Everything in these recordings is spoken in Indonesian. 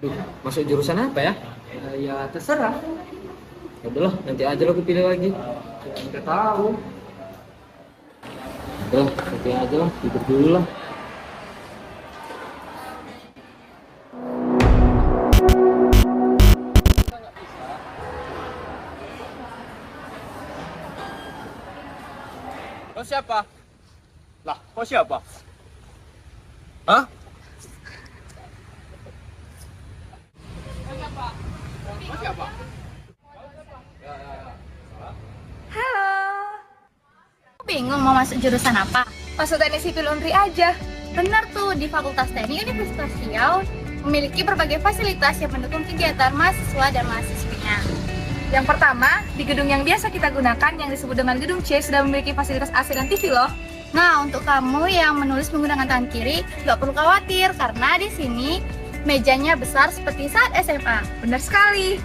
Aduh, masuk jurusan apa ya? Ya terserah. Ya udahlah, nanti aja lo kepilih lagi. Nggak tahu. Udah, nanti aja lah, hidup dulu lah. Kau siapa? Lah, kau siapa? Hah? Kau siapa? Halo. Bingung mau masuk jurusan apa? Masuk teknik sipil Unri aja. Benar tuh, di Fakultas Teknik Universitas Riau memiliki berbagai fasilitas yang mendukung kegiatan mahasiswa dan mahasiswinya. Yang pertama, di gedung yang biasa kita gunakan yang disebut dengan gedung C sudah memiliki fasilitas AC dan TV loh. Nah, untuk kamu yang menulis menggunakan tangan kiri, nggak perlu khawatir karena di sini mejanya besar seperti saat SMA. Benar sekali.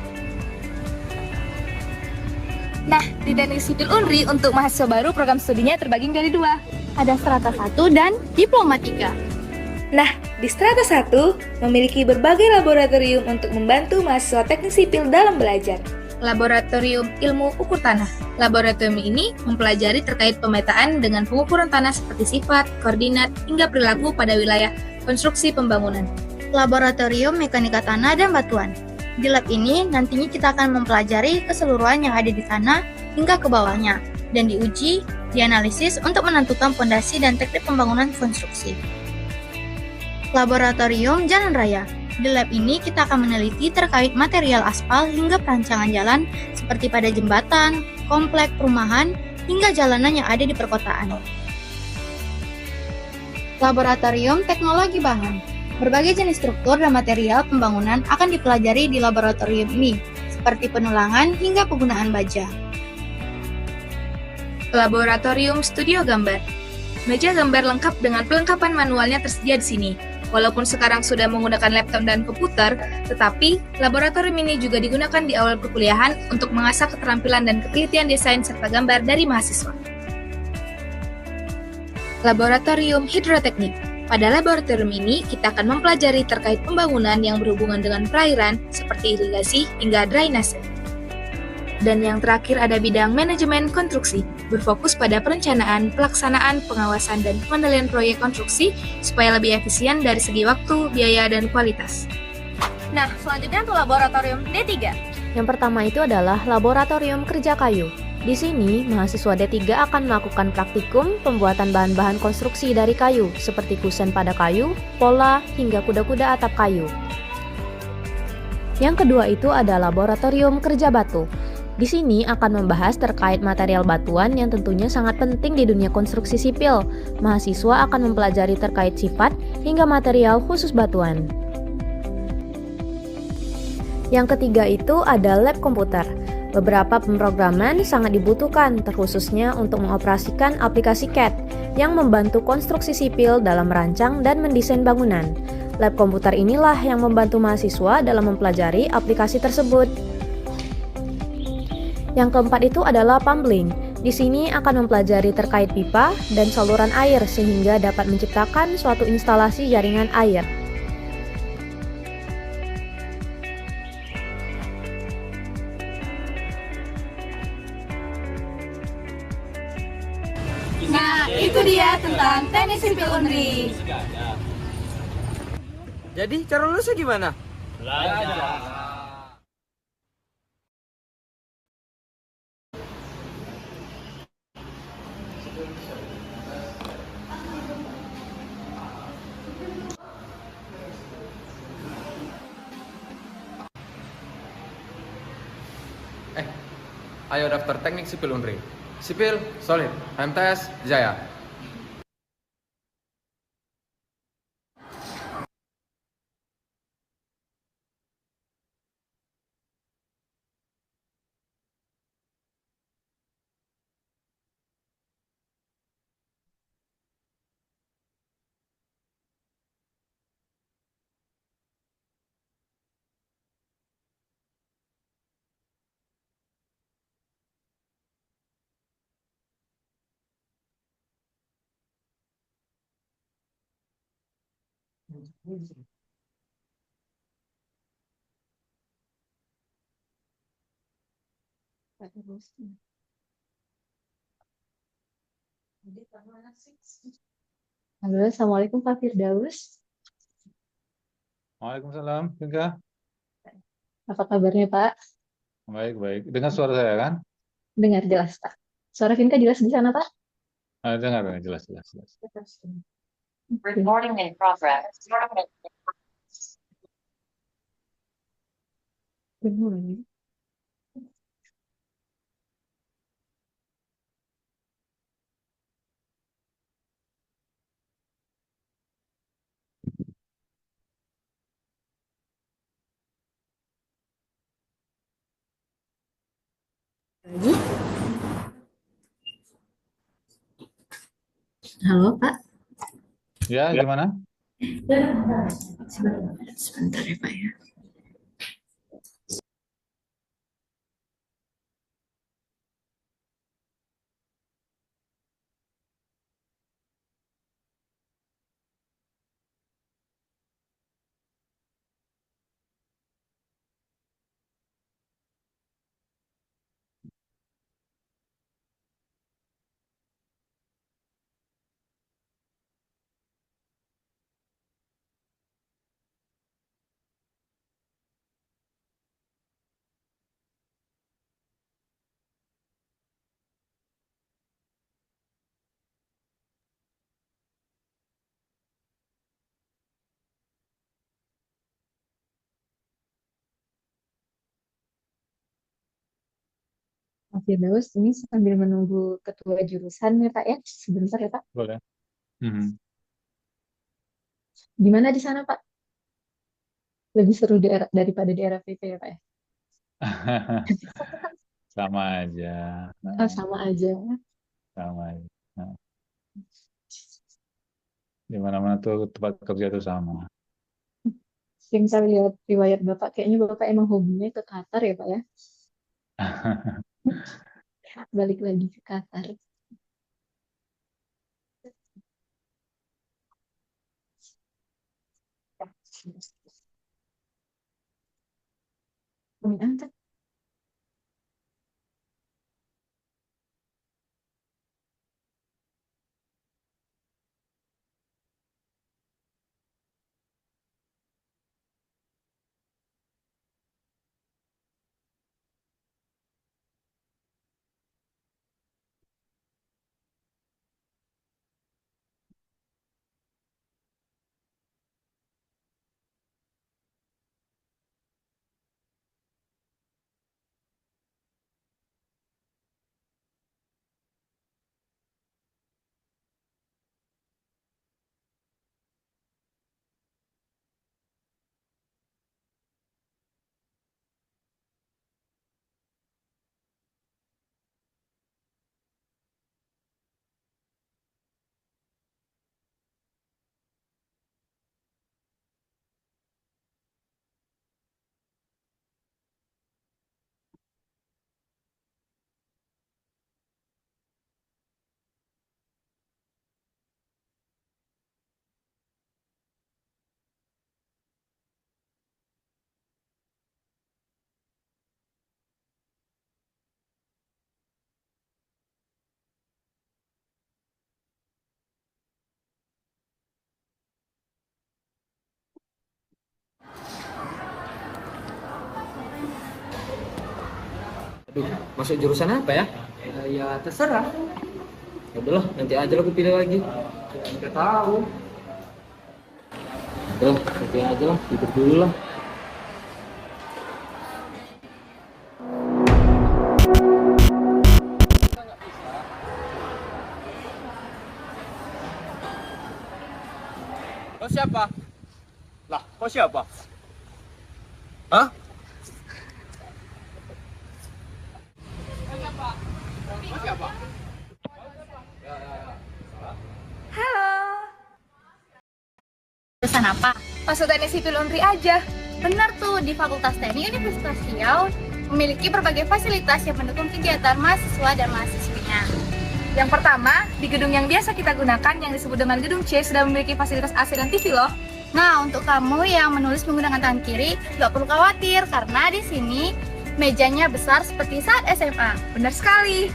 Nah, di Teknik Sipil Unri untuk mahasiswa baru program studinya terbagi menjadi dua. Ada strata 1 dan diploma 3. Nah, di strata 1 memiliki berbagai laboratorium untuk membantu mahasiswa teknik sipil dalam belajar. Laboratorium Ilmu Ukur Tanah. Laboratorium ini mempelajari terkait pemetaan dengan pengukuran tanah seperti sifat, koordinat, hingga perilaku pada wilayah konstruksi pembangunan. Laboratorium Mekanika Tanah dan Batuan. Di lab ini nantinya kita akan mempelajari keseluruhan yang ada di tanah hingga ke bawahnya dan diuji, dianalisis untuk menentukan fondasi dan teknik pembangunan konstruksi. Laboratorium Jalan Raya. Di lab ini kita akan meneliti terkait material aspal hingga perancangan jalan seperti pada jembatan, komplek perumahan, hingga jalanan yang ada di perkotaan. Laboratorium Teknologi Bahan. Berbagai jenis struktur dan material pembangunan akan dipelajari di laboratorium ini, seperti penulangan hingga penggunaan baja. Laboratorium Studio Gambar. Meja gambar lengkap dengan pelengkapan manualnya tersedia di sini. Walaupun sekarang sudah menggunakan laptop dan komputer, tetapi laboratorium ini juga digunakan di awal perkuliahan untuk mengasah keterampilan dan ketelitian desain serta gambar dari mahasiswa. Laboratorium Hidroteknik. Pada laboratorium ini, kita akan mempelajari terkait pembangunan yang berhubungan dengan perairan, seperti irigasi hingga drainase. Dan yang terakhir ada bidang manajemen konstruksi, berfokus pada perencanaan, pelaksanaan, pengawasan, dan pengendalian proyek konstruksi supaya lebih efisien dari segi waktu, biaya, dan kualitas. Nah, selanjutnya untuk laboratorium D3. Yang pertama itu adalah laboratorium kerja kayu. Di sini, mahasiswa D3 akan melakukan praktikum pembuatan bahan-bahan konstruksi dari kayu, seperti kusen pada kayu, pola, hingga kuda-kuda atap kayu. Yang kedua itu ada laboratorium kerja batu. Di sini akan membahas terkait material batuan yang tentunya sangat penting di dunia konstruksi sipil. Mahasiswa akan mempelajari terkait sifat hingga material khusus batuan. Yang ketiga itu ada lab komputer. Beberapa pemrograman sangat dibutuhkan, terkhususnya untuk mengoperasikan aplikasi CAD yang membantu konstruksi sipil dalam merancang dan mendesain bangunan. Lab komputer inilah yang membantu mahasiswa dalam mempelajari aplikasi tersebut. Yang keempat itu adalah pumpling. Di sini akan mempelajari terkait pipa dan saluran air sehingga dapat menciptakan suatu instalasi jaringan air. Nah, itu dia tentang teknik sipil Unri. Jadi, cara lulusnya gimana? Eh, ayo daftar teknik sipil Unri. Sipil, solid. MTS, Jaya. Halo, Assalamualaikum Pak Firdaus. Waalaikumsalam, Vinka. Apa kabarnya Pak? Baik, baik. Dengar suara saya kan? Dengar jelas Pak. Suara Vinka jelas di sana Pak? Dengar, jelas, jelas, jelas. Recording in progress. Benar. Lagi? Halo Pak. Ya, gimana? Sebentar ya Pak ya. Pak Firdaus, ini sambil menunggu ketua jurusan ya Pak ya. Sebentar ya Pak. Boleh. Mhm. Gimana di sana Pak? Lebih seru daripada di era PP ya Pak ya? Sama aja. Oh, sama aja. Sama aja. Nah, di mana-mana tuh tempat kerja tuh sama. Sering saya lihat riwayat Bapak, kayaknya Bapak emang hobinya ke Qatar ya Pak ya? Balik lagi ke Qatar. Angkat. Aduh, masuk jurusan apa ya? Ya terserah. Ya udahlah, nanti aja lah aku pilih lagi. Nggak tahu. Udah, nanti aja lah, tidur dulu lah. Kau siapa? Lah, kau siapa? Hah? Kau siapa? Jurusan apa? Masuk teknik sipil Unri aja. Benar tuh, di Fakultas Teknik Universitas Riau memiliki berbagai fasilitas yang mendukung kegiatan mahasiswa dan mahasiswinya. Yang pertama, di gedung yang biasa kita gunakan yang disebut dengan gedung C sudah memiliki fasilitas AC dan TV loh. Nah, untuk kamu yang menulis menggunakan tangan kiri, nggak perlu khawatir karena di sini Mejanya besar seperti saat SMA. Benar sekali.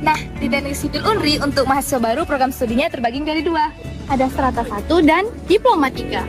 Nah, di Teknik Sipil Unri untuk mahasiswa baru program studinya terbagi dari dua. Ada strata 1 dan diploma 3.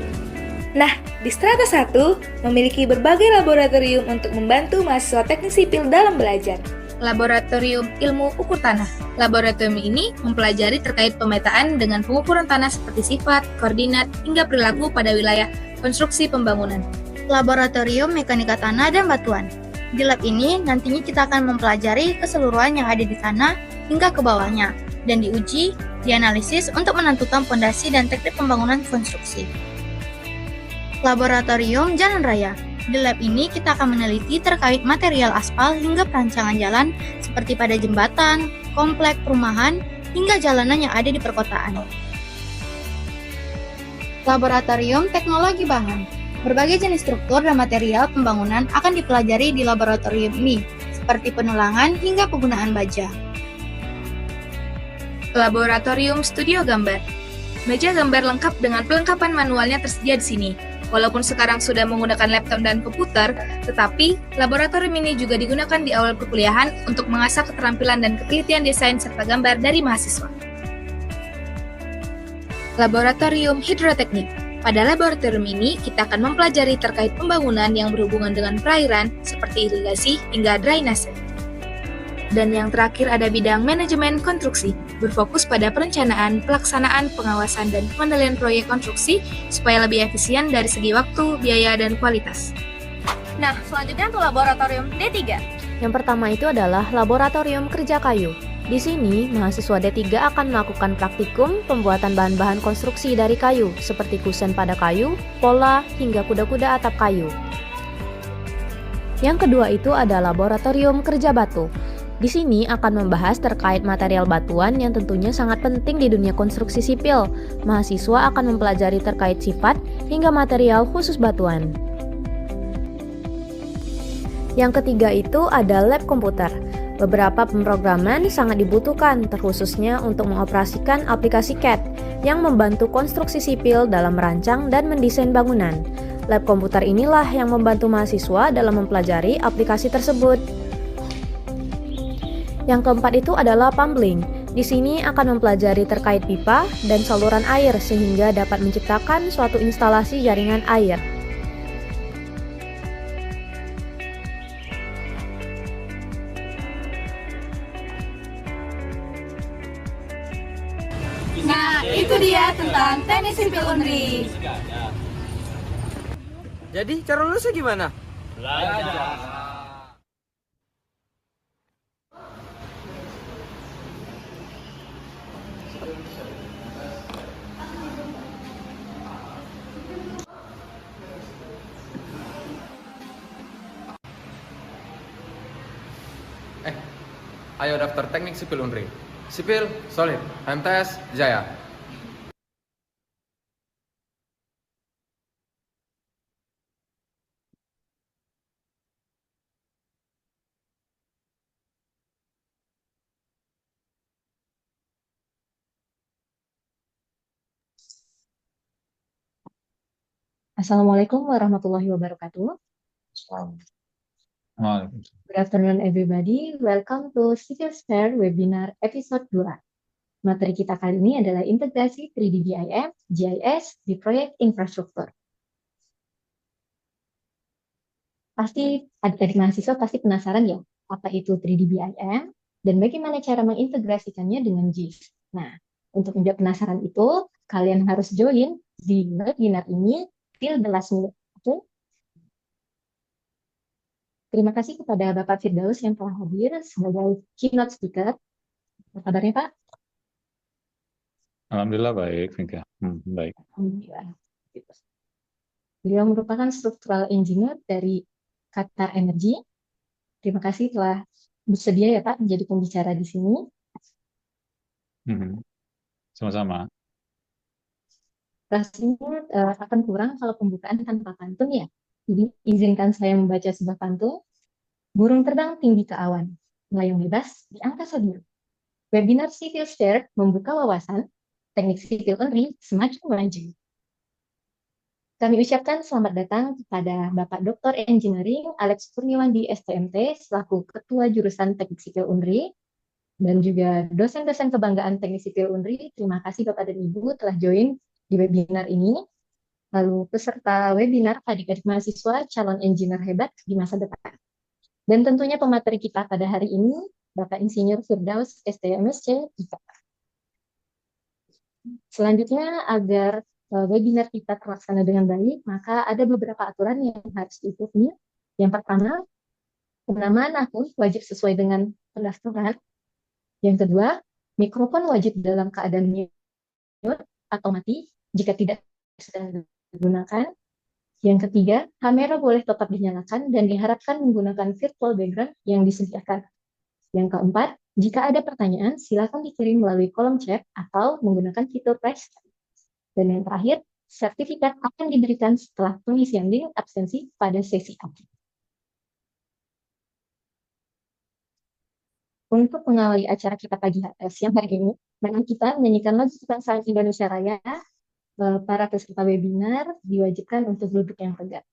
Nah, di strata 1 memiliki berbagai laboratorium untuk membantu mahasiswa teknik sipil dalam belajar. Laboratorium Ilmu Ukur Tanah. Laboratorium ini mempelajari terkait pemetaan dengan pengukuran tanah seperti sifat, koordinat, hingga perilaku pada wilayah konstruksi pembangunan. Laboratorium Mekanika Tanah dan Batuan. Di lab ini nantinya kita akan mempelajari keseluruhan yang ada di tanah hingga ke bawahnya dan diuji, dianalisis untuk menentukan fondasi dan teknik pembangunan konstruksi. Laboratorium Jalan Raya. Di lab ini kita akan meneliti terkait material aspal hingga perancangan jalan seperti pada jembatan, komplek perumahan, hingga jalanan yang ada di perkotaan. Laboratorium Teknologi Bahan. Berbagai jenis struktur dan material pembangunan akan dipelajari di laboratorium ini, seperti penulangan hingga penggunaan baja. Laboratorium Studio Gambar. Meja gambar lengkap dengan pelengkapan manualnya tersedia di sini. Walaupun sekarang sudah menggunakan laptop dan komputer, tetapi laboratorium ini juga digunakan di awal perkuliahan untuk mengasah keterampilan dan ketelitian desain serta gambar dari mahasiswa. Laboratorium Hidroteknik. Pada laboratorium ini, kita akan mempelajari terkait pembangunan yang berhubungan dengan perairan, seperti irigasi hingga drainase. Dan yang terakhir ada bidang manajemen konstruksi, berfokus pada perencanaan, pelaksanaan, pengawasan, dan pengendalian proyek konstruksi supaya lebih efisien dari segi waktu, biaya, dan kualitas. Nah, selanjutnya untuk laboratorium D3. Yang pertama itu adalah laboratorium kerja kayu. Di sini, mahasiswa D3 akan melakukan praktikum pembuatan bahan-bahan konstruksi dari kayu, seperti kusen pada kayu, pola, hingga kuda-kuda atap kayu. Yang kedua itu ada laboratorium kerja batu. Di sini akan membahas terkait material batuan yang tentunya sangat penting di dunia konstruksi sipil. Mahasiswa akan mempelajari terkait sifat hingga material khusus batuan. Yang ketiga itu ada lab komputer. Beberapa pemrograman sangat dibutuhkan, terkhususnya untuk mengoperasikan aplikasi CAD yang membantu konstruksi sipil dalam merancang dan mendesain bangunan. Lab komputer inilah yang membantu mahasiswa dalam mempelajari aplikasi tersebut. Yang keempat itu adalah pumpling. Di sini akan mempelajari terkait pipa dan saluran air sehingga dapat menciptakan suatu instalasi jaringan air. Nah, itu dia tentang Teknik Sipil Unri. Jadi cara lulusnya gimana? Ayo daftar Teknik Sipil Unri. Sipil, solid. MTS, jaya. Assalamualaikum warahmatullahi wabarakatuh. Waalaikumsalam. Good afternoon everybody. Welcome to Civil Sphere Webinar episode 2. Materi kita kali ini adalah integrasi 3D BIM, GIS di proyek infrastruktur. Pasti adik-adik mahasiswa pasti penasaran ya, apa itu 3D BIM dan bagaimana cara mengintegrasikannya dengan GIS. Nah, untuk menjawab penasaran itu, kalian harus join di webinar ini till the last minute. Oke? Terima kasih kepada Bapak Firdaus yang telah hadir sebagai keynote speaker. Apa kabarnya, Pak? Alhamdulillah baik, Vinka. Baik. Alhamdulillah. Beliau merupakan structural engineer dari Qatar Energy. Terima kasih telah bersedia ya Pak menjadi pembicara di sini. Sama-sama. Rasanya akan kurang kalau pembukaan tanpa pantun ya. Jadi izinkan saya membaca sebuah pantun. Burung terbang tinggi ke awan, melayang bebas di angkasa biru. Webinar Civil Sphere membuka wawasan teknik sipil Unri semakin maju. Kami ucapkan selamat datang kepada Bapak Dr. Engineering Alex Kurniawandi STMT selaku Ketua Jurusan Teknik Sipil UNRI dan juga dosen-dosen kebanggaan Teknik Sipil UNRI. Terima kasih Bapak dan Ibu telah join di webinar ini. Lalu peserta webinar adik-adik mahasiswa calon engineer hebat di masa depan. Dan tentunya pemateri kita pada hari ini Bapak Insinyur Firdaus STMSC IPA. Selanjutnya agar webinar kita terlaksana dengan baik, maka ada beberapa aturan yang harus diikuti. Yang pertama, penamaan akun wajib sesuai dengan pendaftaran. Yang kedua, mikrofon wajib dalam keadaan mute atau mati jika tidak sedang digunakan. Yang ketiga, kamera boleh tetap dinyalakan dan diharapkan menggunakan virtual background yang disediakan. Yang keempat, jika ada pertanyaan, silakan dikirim melalui kolom chat atau menggunakan fitur press. Dan yang terakhir, sertifikat akan diberikan setelah pengisian link absensi pada sesi akhir. Untuk mengawali acara kita siang hari ini, memang kita menyanyikan lagu kebangsaan Indonesia Raya. Para peserta webinar diwajibkan untuk duduk yang tegak.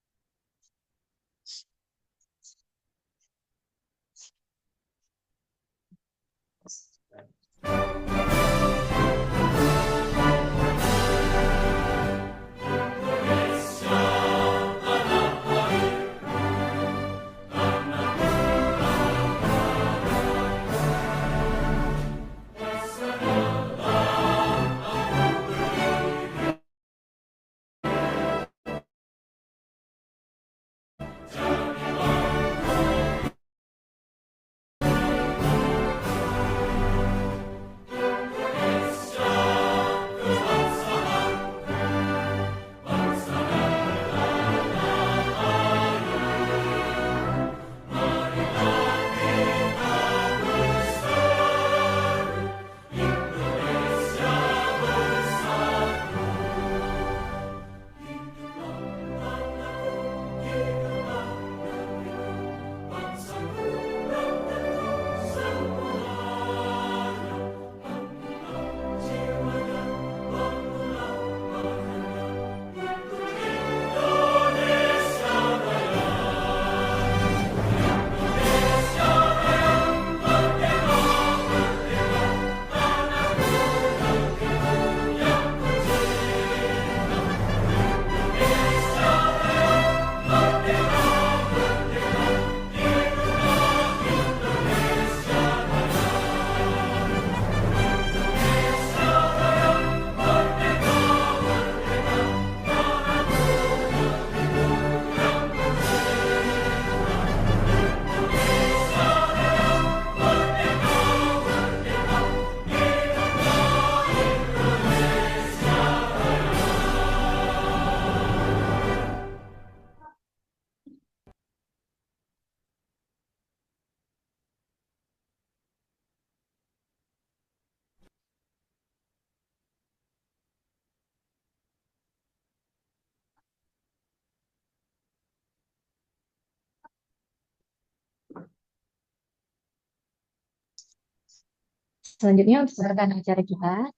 Selanjutnya untuk rekan acara kita,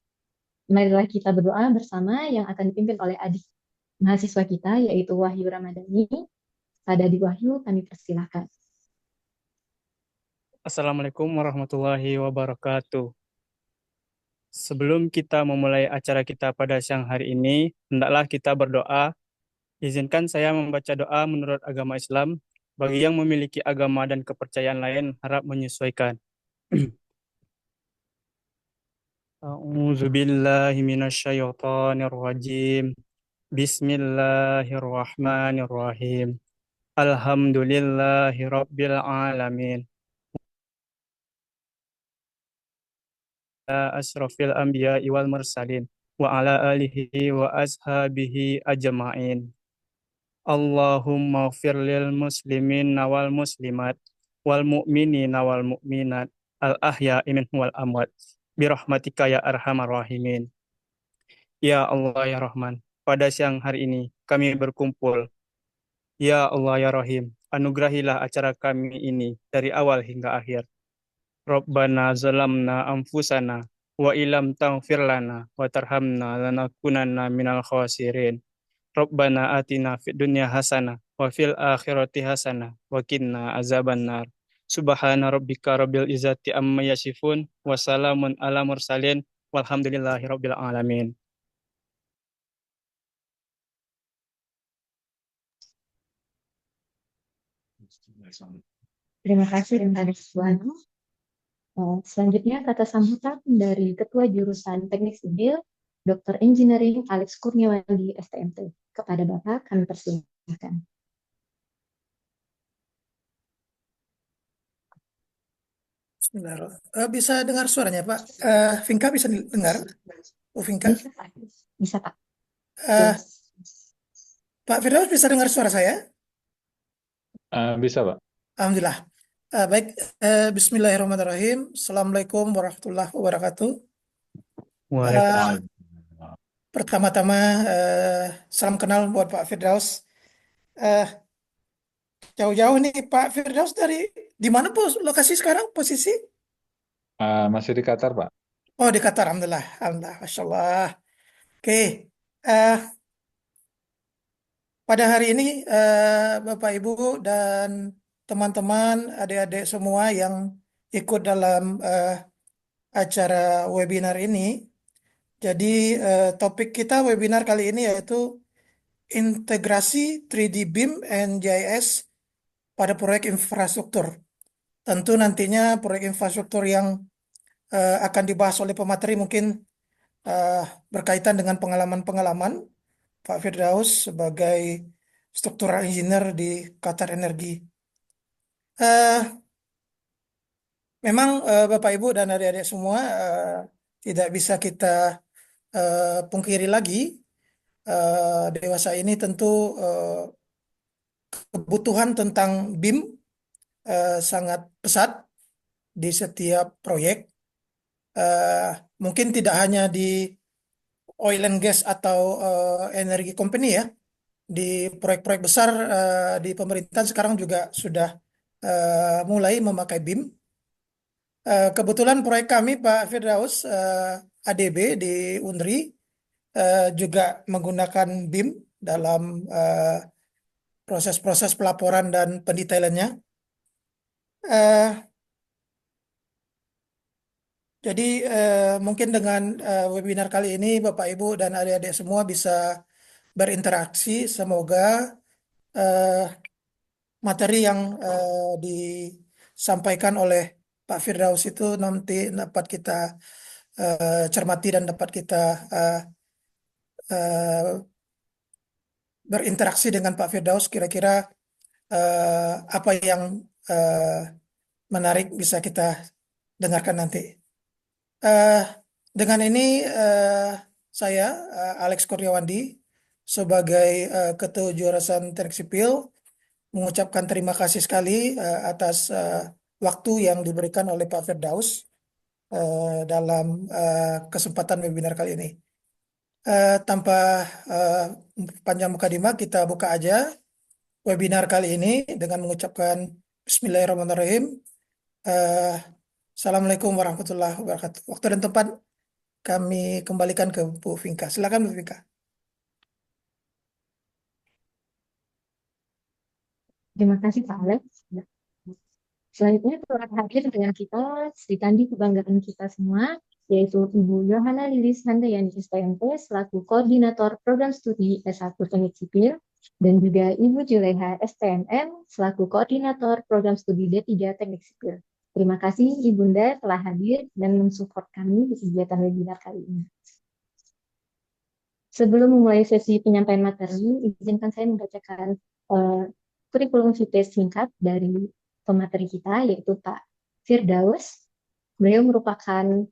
marilah kita berdoa bersama yang akan dipimpin oleh adik mahasiswa kita, yaitu Wahyu Ramadhani. Pada Adik Wahyu, kami persilahkan. Assalamualaikum warahmatullahi wabarakatuh. Sebelum kita memulai acara kita pada siang hari ini, hendaklah kita berdoa. Izinkan saya membaca doa menurut agama Islam. Bagi yang memiliki agama dan kepercayaan lain, harap menyesuaikan. A'udzu billahi minasyaitonir rajim. Bismillahirrahmanirrahim. Alhamdulillahi rabbil alamin. Asrafil anbiya'i wal mursalin wa ala alihi wa ashabihi ajma'in. Allahumma ighfir lil muslimin wal muslimat wal mu'minina wal mu'minat al ahya'i minhum wal amwat birahmatika ya arhamar rahimin. Ya Allah ya Rahman, pada siang hari ini kami berkumpul. Ya Allah ya Rahim, anugerahilah acara kami ini dari awal hingga akhir. Rabbana zalamna anfusana wa ilam taghfir lana wa tarhamna lanakunanna minal khasirin. Rabbana atina fid dunya hasanah wa fil akhirati hasanah wa qina azabannar. Subhana rabbika rabbil izzati amma yasifun wa salamun ala mursalin walhamdulillahi rabbil alamin. Terima kasih Renata Deswano. Selanjutnya kata sambutan dari Ketua Jurusan Teknik Sipil, Dr. Engineering Alex Kurniawandi, STMT. Kepada Bapak kami persilahkan. Bismillahirrahmanirrahim. Bisa dengar suaranya, Pak? Vinka bisa dengar? Vinka? Bisa Pak. Bisa Pak. Eh, Pak Firdaus bisa dengar suara saya? Bisa, Pak. Alhamdulillah. Baik, Bismillahirrahmanirrahim. Assalamualaikum warahmatullahi wabarakatuh. Waalaikumsalam. Pertama-tama, salam kenal buat Pak Firdaus. Jauh-jauh nih, Pak Firdaus di mana lokasi sekarang, posisi? Masih di Qatar, Pak. Oh, di Qatar, Alhamdulillah. Alhamdulillah, Masya Allah. Oke, eh, pada hari ini Bapak Ibu dan teman-teman, adik-adik semua yang ikut dalam acara webinar ini. Jadi topik kita webinar kali ini yaitu integrasi 3D BIM and GIS pada proyek infrastruktur. Tentu nantinya proyek infrastruktur yang akan dibahas oleh pemateri mungkin berkaitan dengan pengalaman-pengalaman Pak Firdaus sebagai struktural engineer di Qatar Energi. Memang Bapak Ibu dan adik-adik semua tidak bisa kita pungkiri lagi dewasa ini tentu kebutuhan tentang BIM sangat pesat di setiap proyek. Mungkin tidak hanya di oil and gas atau energi company ya. Di proyek-proyek besar di pemerintahan sekarang juga sudah mulai memakai BIM. Kebetulan proyek kami Pak Firdaus ADB di UNRI juga menggunakan BIM dalam proses-proses pelaporan dan pendetailannya. Jadi mungkin dengan webinar kali ini Bapak Ibu dan adik-adik semua bisa berinteraksi. Semoga materi yang disampaikan oleh Pak Firdaus itu nanti dapat kita cermati dan dapat kita berinteraksi dengan Pak Firdaus. Kira-kira apa yang menarik bisa kita dengarkan nanti. Dengan ini saya Alex Kurniawandi sebagai Ketua Jurusan Teknik Sipil mengucapkan terima kasih sekali atas waktu yang diberikan oleh Pak Firdaus dalam kesempatan webinar kali ini. Tanpa panjang mukadimah, kita buka aja webinar kali ini dengan mengucapkan Bismillahirrahmanirrahim. Assalamualaikum warahmatullahi wabarakatuh. Waktu dan tempat kami kembalikan ke Bu Vinka. Silakan Bu Vinka. Terima kasih Pak Alex. Selanjutnya turut hadir dengan kita Sri Kandi kebanggaan kita semua, yaitu Ibu Yohana Lilis Handayani STMP selaku Koordinator Program Studi S1 Teknik Sipil, dan juga Ibu Juleha STMM selaku Koordinator Program Studi D3 Teknik Sipil. Terima kasih Ibunda telah hadir dan mensupport kami di kegiatan webinar kali ini. Sebelum memulai sesi penyampaian materi, izinkan saya membacakan kurikulum vitae singkat dari pemateri kita, yaitu Pak Firdaus. Beliau merupakan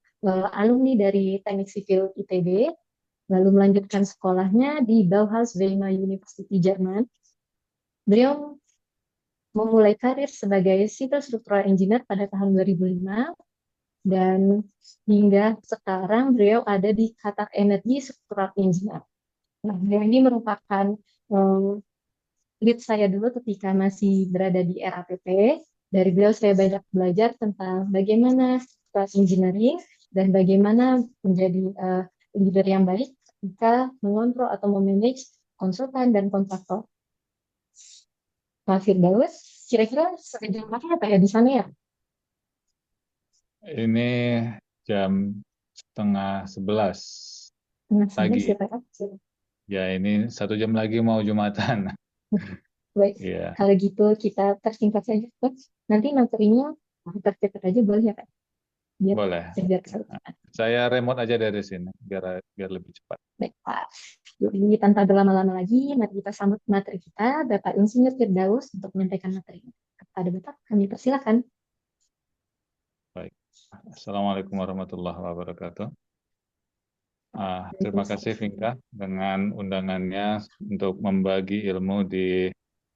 alumni dari Teknik Sipil ITB, lalu melanjutkan sekolahnya di Bauhaus Weimar University Jerman. Beliau memulai karir sebagai Civil Structural Engineer pada tahun 2005, dan hingga sekarang beliau ada di Qatar Energy Structural Engineer. Nah, beliau ini merupakan lead saya dulu ketika masih berada di RAPP. Dari beliau saya banyak belajar tentang bagaimana structural engineering dan bagaimana menjadi leader yang baik ketika mengontrol atau memanage konsultan, dan kontraktor. Pak Firdaus, kira-kira sejam berapa ya Pak ya di sana ya? Ini jam setengah 11 Tengah sebelas pagi. ya Pak ya? Ya, ini 1 jam lagi mau Jumatan. Baik, Iya, kalau gitu kita persingkat saja Pak. Nanti materinya kita cepat aja boleh ya Pak? Biar boleh. segar. Saya remote aja dari sini biar lebih cepat. Baik Pak. Jadi tanpa berlama-lama lagi, mari kita sambut materi kita, Bapak Insinyur Firdaus untuk menyampaikan materinya. Kepada Bapak, kami persilakan. Baik. Assalamualaikum warahmatullahi wabarakatuh. Terima kasih Vinka dengan undangannya untuk membagi ilmu di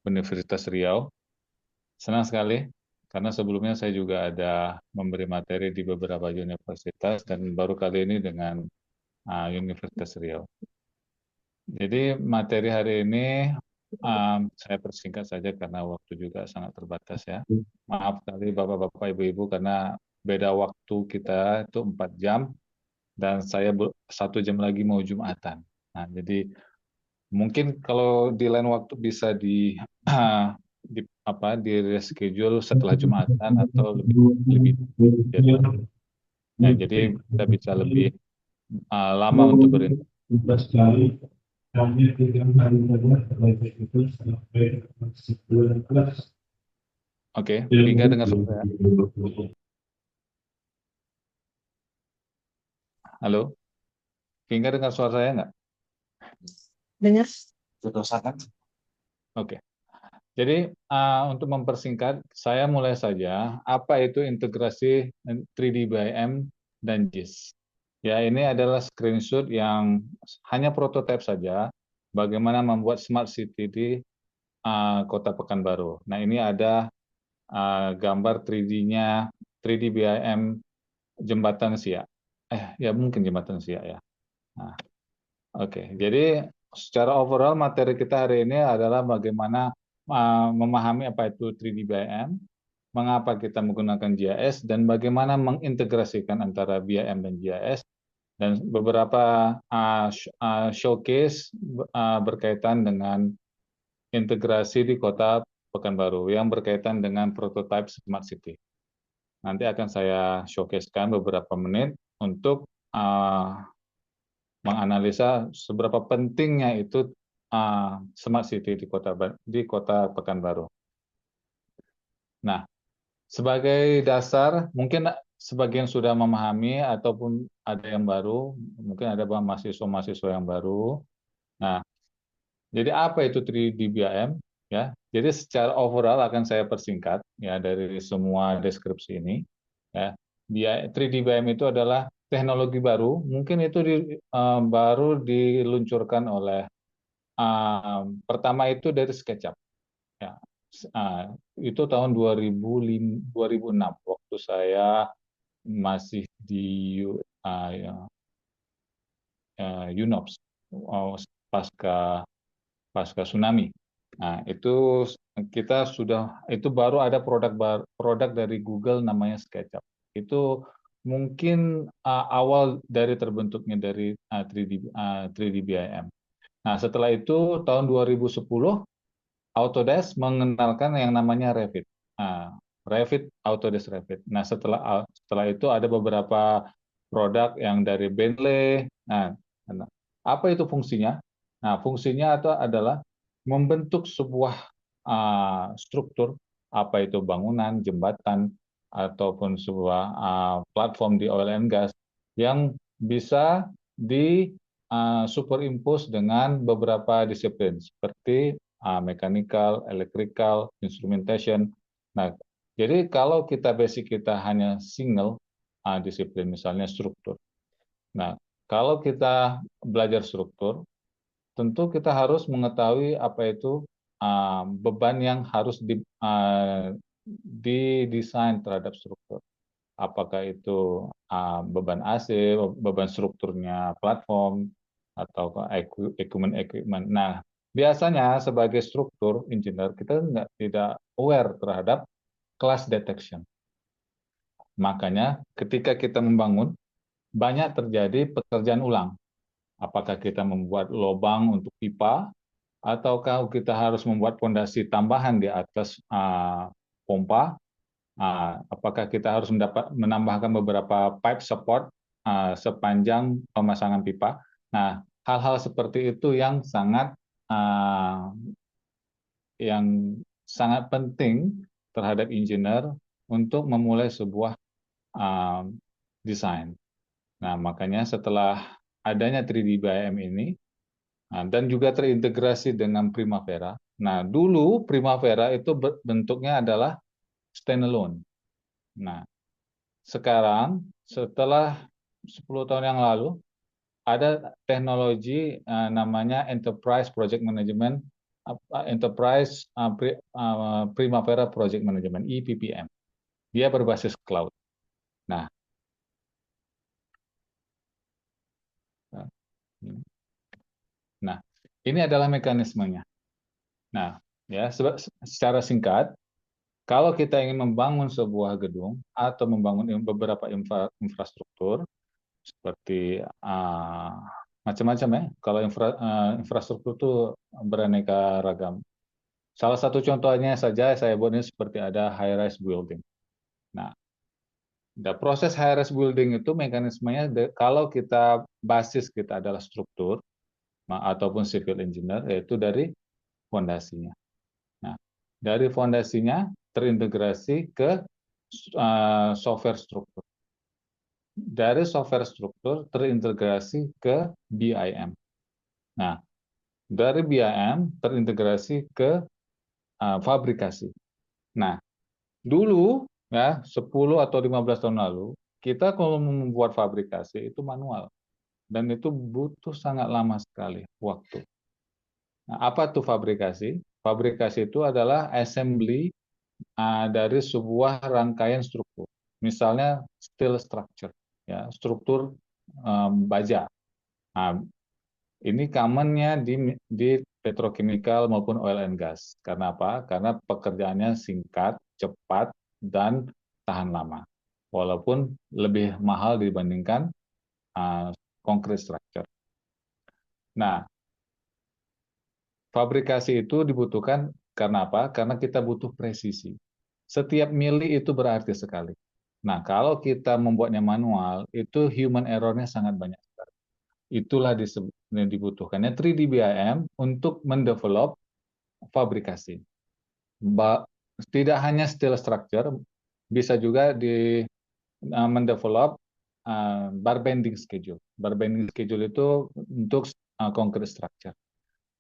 Universitas Riau. Senang sekali karena sebelumnya saya juga ada memberi materi di beberapa universitas dan baru kali ini dengan Universitas Riau. Jadi materi hari ini saya persingkat saja karena waktu juga sangat terbatas ya. Maaf sekali Bapak-Bapak, Ibu-Ibu karena beda waktu kita itu 4 jam dan saya 1 jam lagi mau Jumatan. Nah, jadi mungkin kalau di lain waktu bisa di reschedule setelah Jumatan atau lebih jadwal. Ya, jadi kita bisa lebih lama untuk berinteraksi. Oke, Vinka dengar suara saya? Halo? Vinka dengar suara saya nggak? Dengar. Oke. Jadi untuk mempersingkat, saya mulai saja. Apa itu integrasi 3D BIM dan JIS? Ya, ini adalah screenshot yang hanya prototipe saja. Bagaimana membuat smart city di Kota Pekanbaru. Nah, ini ada gambar 3D-nya, 3D BIM Jembatan Siak. Ya mungkin Jembatan Siak ya. Nah, oke. Jadi secara overall materi kita hari ini adalah bagaimana memahami apa itu 3D BIM, mengapa kita menggunakan GIS, dan bagaimana mengintegrasikan antara BIM dan GIS, dan beberapa showcase berkaitan dengan integrasi di Kota Pekanbaru yang berkaitan dengan prototype Smart City. Nanti akan saya showcase-kan beberapa menit untuk menganalisa seberapa pentingnya itu Smart City di Kota Pekanbaru. Nah, sebagai dasar, mungkin sebagian sudah memahami ataupun ada yang baru, mungkin ada mahasiswa-mahasiswa yang baru. Nah, jadi apa itu 3D BIM? Ya, jadi secara overall akan saya persingkat ya dari semua deskripsi ini. Ya, 3D BIM itu adalah teknologi baru, mungkin itu baru diluncurkan oleh pertama itu dari SketchUp. Ya, itu tahun 2006 waktu saya masih di UNOPS pasca tsunami. Nah, itu kita itu baru ada produk dari Google namanya SketchUp. Itu mungkin awal dari terbentuknya dari 3D BIM. Nah, setelah itu tahun 2010 Autodesk mengenalkan yang namanya Revit. Revit, Autodesk Revit. Nah, setelah itu ada beberapa produk yang dari Bentley. Nah, apa itu fungsinya? Nah, fungsinya adalah membentuk sebuah struktur, apa itu bangunan, jembatan, ataupun sebuah platform di oil and gas yang bisa di superimpose dengan beberapa disiplin seperti mechanical, electrical, instrumentation. Nah, jadi kalau basic kita hanya single disiplin, misalnya struktur. Nah, kalau kita belajar struktur, tentu kita harus mengetahui apa itu beban yang harus didesain terhadap struktur. Apakah itu beban AC, beban strukturnya platform, atau equipment. Nah, biasanya sebagai struktur engineer kita tidak aware terhadap class detection. Makanya ketika kita membangun, banyak terjadi pekerjaan ulang. Apakah kita membuat lubang untuk pipa, ataukah kita harus membuat fondasi tambahan di atas pompa? Apakah kita harus menambahkan beberapa pipe support sepanjang pemasangan pipa? Nah, hal-hal seperti itu yang sangat penting terhadap engineer untuk memulai sebuah desain. Nah, makanya setelah adanya 3D BIM ini dan juga terintegrasi dengan Primavera. Nah, dulu Primavera itu bentuknya adalah standalone. Nah, sekarang setelah 10 tahun yang lalu ada teknologi namanya Enterprise Project Management, Enterprise Primavera Project Management (EPPM). Dia berbasis cloud. Nah, ini adalah mekanismenya. Nah, ya secara singkat, kalau kita ingin membangun sebuah gedung atau membangun beberapa infrastruktur seperti macam-macam ya. Kalau infrastruktur itu beraneka ragam. Salah satu contohnya saja saya buat ini seperti ada high-rise building. Nah, proses high-rise building itu mekanismenya kalau basis kita adalah struktur ataupun civil engineer, yaitu dari fondasinya. Nah, dari fondasinya terintegrasi ke software struktur. Dari software struktur terintegrasi ke BIM. Nah, dari BIM terintegrasi ke fabrikasi. Nah, dulu ya 10 atau 15 tahun lalu, kita kalau membuat fabrikasi itu manual. Dan itu butuh sangat lama sekali waktu. Nah, apa itu fabrikasi? Fabrikasi itu adalah assembly dari sebuah rangkaian struktur. Misalnya steel structure, ya, struktur baja. Nah, ini commonnya di petrochemical maupun oil and gas. Karena apa? Karena pekerjaannya singkat, cepat, dan tahan lama. Walaupun lebih mahal dibandingkan concrete structure. Nah, fabrikasi itu dibutuhkan karena apa? Karena kita butuh presisi. Setiap mili itu berarti sekali. Nah, kalau kita membuatnya manual, itu human error-nya sangat banyak sekali. Itulah yang dibutuhkannya 3D BIM untuk mendevelop fabrikasi. Tidak hanya steel structure, bisa juga mendevelop bar bending schedule. Bar bending schedule itu untuk concrete structure.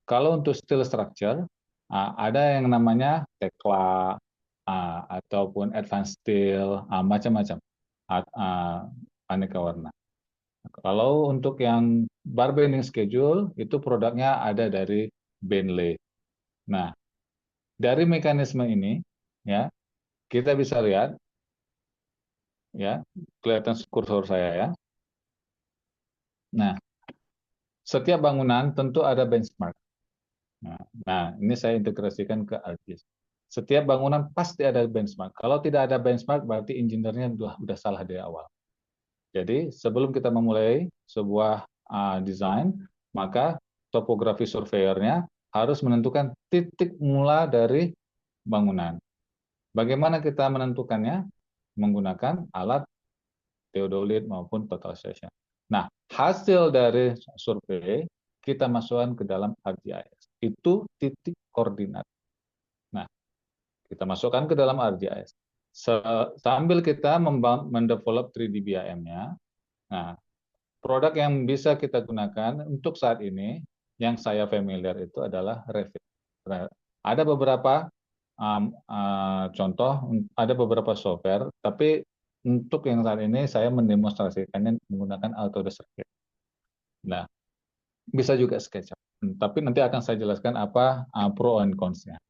Kalau untuk steel structure, ada yang namanya Tekla ataupun advanced steel, macam-macam, aneka warna. Kalau untuk yang bar bending schedule, itu produknya ada dari Bentley. Nah, dari mekanisme ini, ya, kita bisa lihat, ya, kelihatan kursor saya ya. Nah, setiap bangunan tentu ada benchmark. Nah, ini saya integrasikan ke ArcGIS. Setiap bangunan pasti ada benchmark. Kalau tidak ada benchmark, berarti engineer-nya sudah salah dari awal. Jadi, sebelum kita memulai sebuah desain, maka topografi surveyor-nya harus menentukan titik mula dari bangunan. Bagaimana kita menentukannya? Menggunakan alat theodolit maupun total session. Nah, hasil dari survei kita masukkan ke dalam ArcGIS. Itu titik koordinat. Nah, kita masukkan ke dalam ArcGIS. Sambil kita mendevelop 3D BIM-nya, nah, produk yang bisa kita gunakan untuk saat ini, yang saya familiar itu adalah Revit. Ada beberapa contoh, ada beberapa software, tapi untuk yang saat ini saya mendemonstrasikannya menggunakan Autodesk Revit. Nah, bisa juga SketchUp. Tapi nanti akan saya jelaskan apa pro and cons-nya.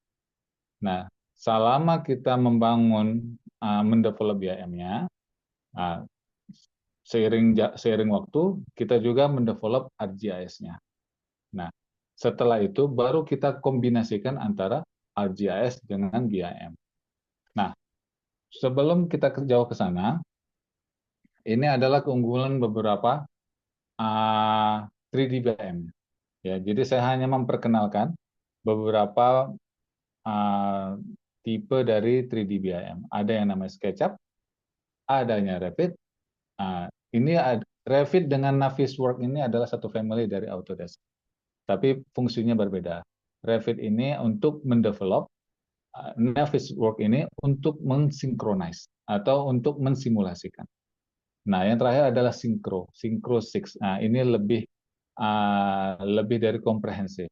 Nah, selama kita mendevelop BIM-nya, seiring waktu, kita juga mendevelop ArcGIS-nya. Nah, setelah itu baru kita kombinasikan antara ArcGIS dengan BIM. Nah, sebelum kita jauh ke sana, ini adalah keunggulan beberapa 3D BIM. Ya, jadi saya hanya memperkenalkan beberapa tipe dari 3D BIM. Ada yang namanya SketchUp, adanya Revit. Ini Revit dengan Navisworks ini adalah satu family dari Autodesk, tapi fungsinya berbeda. Revit ini untuk mendevelop, Navisworks ini untuk mensinkronize atau untuk mensimulasikan. Nah, yang terakhir adalah Synchro 6. Nah, ini lebih dari komprehensif.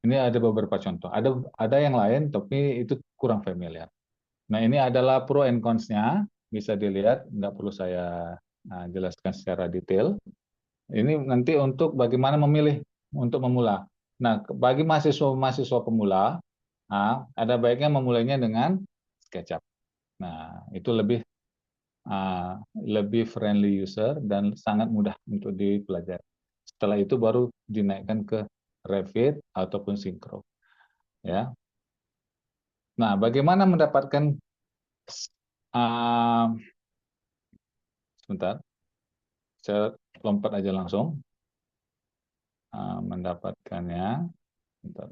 Ini ada beberapa contoh. Ada yang lain, tapi itu kurang familiar. Nah, ini adalah pro and cons-nya. Bisa dilihat, nggak perlu saya jelaskan secara detail. Ini nanti untuk bagaimana memilih untuk memula. Nah, bagi mahasiswa pemula, ada baiknya memulainya dengan SketchUp. Nah, itu lebih friendly user dan sangat mudah untuk dipelajari. Setelah itu baru dinaikkan ke Revit ataupun Synchro. Ya. Nah, bagaimana mendapatkan sebentar, saya lompat aja langsung mendapatkannya. Sebentar,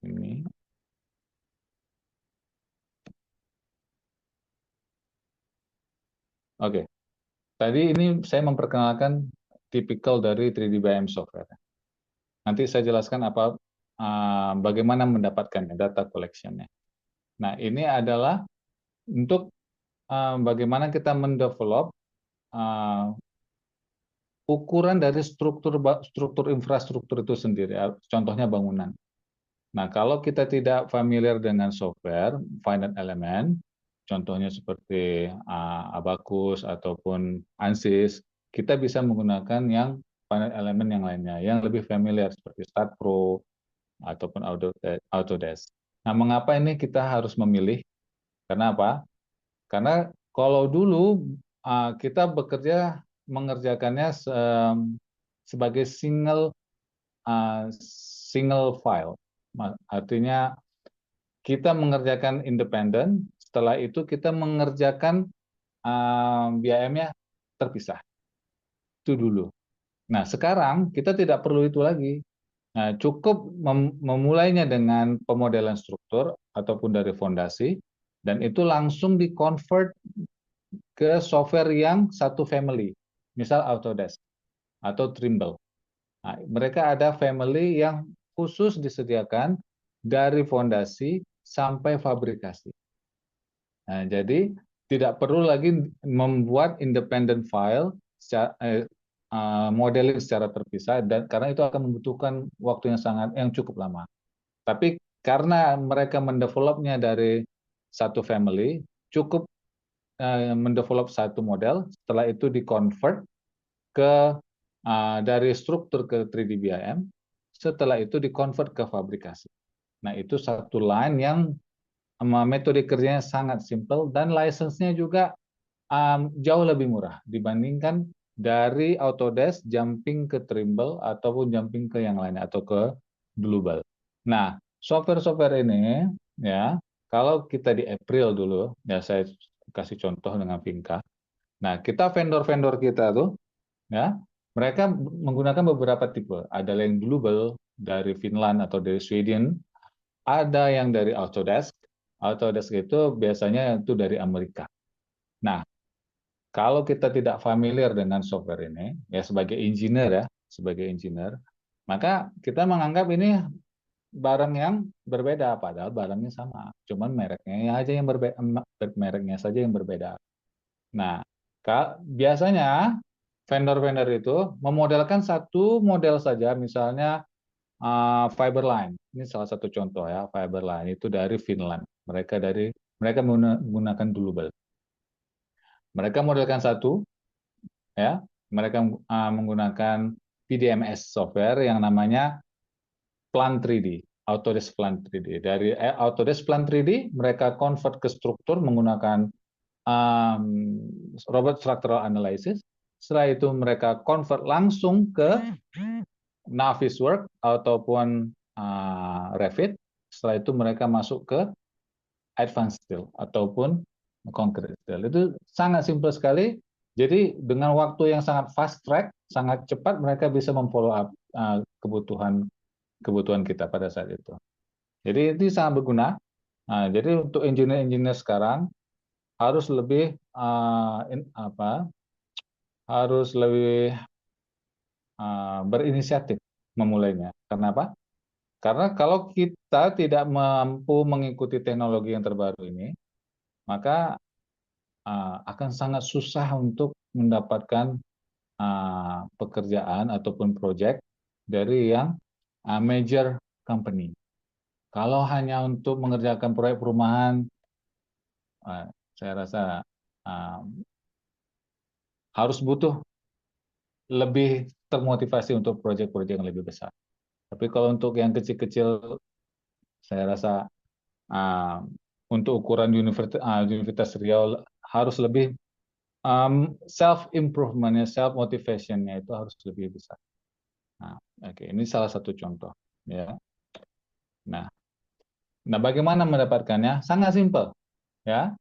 ini. Oke, tadi ini saya memperkenalkan tipikal dari 3D BIM software. Nanti saya jelaskan bagaimana mendapatkannya, data collection-nya. Nah, ini adalah untuk bagaimana kita mendevelop ukuran dari struktur infrastruktur itu sendiri, contohnya bangunan. Nah, kalau kita tidak familiar dengan software, finite element, contohnya seperti Abacus ataupun ANSYS, kita bisa menggunakan yang finite element yang lainnya, yang lebih familiar seperti StatPro ataupun Autodesk. Nah, mengapa ini kita harus memilih? Karena apa? Karena kalau dulu kita mengerjakannya sebagai single file. Artinya kita mengerjakan independen, setelah itu kita mengerjakan BIM-nya terpisah. Itu dulu. Nah, sekarang kita tidak perlu itu lagi. Nah, cukup memulainya dengan pemodelan struktur ataupun dari fondasi, dan itu langsung di-convert ke software yang satu family, misal Autodesk atau Trimble. Nah, mereka ada family yang khusus disediakan dari fondasi sampai fabrikasi. Nah, jadi tidak perlu lagi membuat independent file modeling secara terpisah, dan karena itu akan membutuhkan waktu yang cukup lama. Tapi karena mereka mendevelopnya dari satu family, cukup mendevelop satu model, setelah itu di-convert dari struktur ke 3D BIM, setelah itu di-convert ke fabrikasi. Nah, itu satu line yang metode kerjanya sangat simple, dan license-nya juga jauh lebih murah dibandingkan dari Autodesk jumping ke Trimble ataupun jumping ke yang lainnya atau ke Bluebell. Nah, software-software ini ya, kalau kita di April dulu, ya saya kasih contoh dengan Vinca. Nah, kita vendor-vendor kita tuh ya, mereka menggunakan beberapa tipe. Ada yang Bluebell dari Finland atau dari Sweden, ada yang dari Autodesk. Autodesk itu biasanya itu dari Amerika. Nah, kalau kita tidak familiar dengan software ini, ya sebagai engineer, maka kita menganggap ini barang yang berbeda, padahal barangnya sama, cuman mereknya saja yang berbeda. Nah, biasanya vendor-vendor itu memodelkan satu model saja, misalnya Fiberline. Ini salah satu contoh ya, Fiberline itu dari Finland. Mereka menggunakan Bluebell. Mereka modelkan satu, ya. Mereka menggunakan PDMS software yang namanya Plan 3D, Autodesk Plan 3D. Dari Autodesk Plan 3D, mereka convert ke struktur menggunakan robot structural analysis. Setelah itu mereka convert langsung ke Navisworks ataupun Revit. Setelah itu mereka masuk ke Advanced Steel ataupun Concrete Steel. Itu sangat simpel sekali. Jadi dengan waktu yang sangat fast track, sangat cepat, mereka bisa memfollow up kebutuhan kebutuhan kita pada saat itu. Jadi ini sangat berguna. Nah, jadi untuk engineer-engineer sekarang harus lebih harus lebih berinisiatif memulainya. Kenapa? Karena kalau kita tidak mampu mengikuti teknologi yang terbaru ini, maka akan sangat susah untuk mendapatkan pekerjaan ataupun proyek dari yang major company. Kalau hanya untuk mengerjakan proyek perumahan, saya rasa harus butuh lebih termotivasi untuk proyek-proyek yang lebih besar. Tapi kalau untuk yang kecil-kecil, saya rasa untuk ukuran Universitas Riau harus lebih self improvementnya, self motivationnya itu harus lebih besar. Nah, oke, ini salah satu contoh, ya. Nah, bagaimana mendapatkannya? Sangat simpel, ya.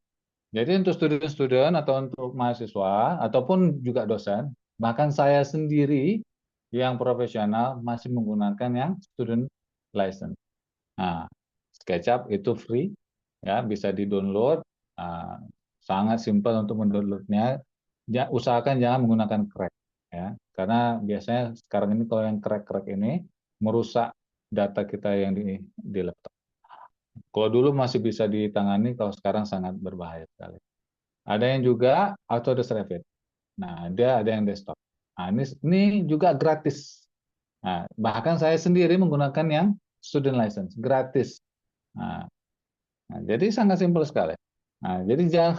Jadi untuk student-student atau untuk mahasiswa ataupun juga dosen, bahkan saya sendiri yang profesional masih menggunakan yang student license. Nah, SketchUp itu free, ya, bisa di-download. Sangat simpel untuk mendownloadnya. Usahakan jangan menggunakan crack, ya, karena biasanya sekarang ini kalau yang crack ini merusak data kita yang di laptop. Kalau dulu masih bisa ditangani, kalau sekarang sangat berbahaya sekali. Ada yang juga Autodesk Revit. Nah, ada yang desktop. Nah, ini juga gratis. Nah, bahkan saya sendiri menggunakan yang student license, gratis. Nah, jadi sangat simpel sekali. Nah, jadi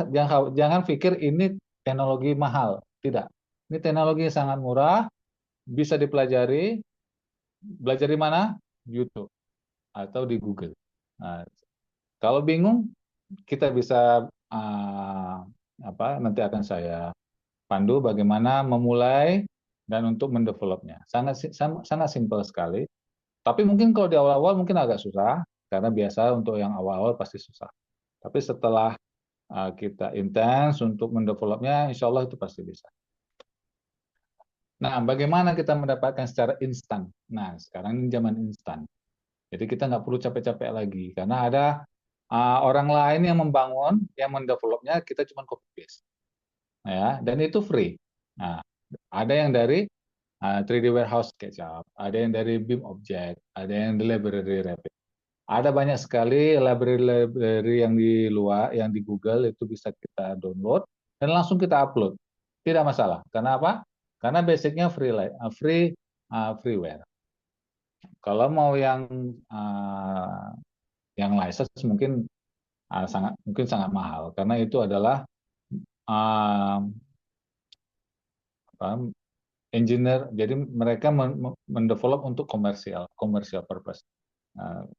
jangan pikir ini teknologi mahal. Tidak. Ini teknologi yang sangat murah, bisa dipelajari. Belajar di mana? YouTube atau di Google. Nah, kalau bingung, kita bisa nanti akan saya pandu bagaimana memulai dan untuk mendevelopnya. Sangat simpel sekali. Tapi mungkin kalau di awal-awal mungkin agak susah, karena biasa untuk yang awal-awal pasti susah. Tapi setelah kita intens untuk mendevelopnya, insya Allah itu pasti bisa. Nah, bagaimana kita mendapatkan secara instan? Nah, sekarang ini zaman instan. Jadi kita nggak perlu capek-capek lagi, karena ada orang lain yang membangun, yang mendevelopnya, kita cuma copy paste. Ya, dan itu free. Nah, ada yang dari 3D Warehouse SketchUp, ada yang dari BIM Object, ada yang di Library Revit. Ada banyak sekali library yang di luar, yang di Google itu bisa kita download dan langsung kita upload. Tidak masalah. Karena apa? Karena basicnya freeware. Kalau mau yang license mungkin sangat mahal, karena itu adalah engineer. Jadi mereka mendevelop untuk commercial purpose.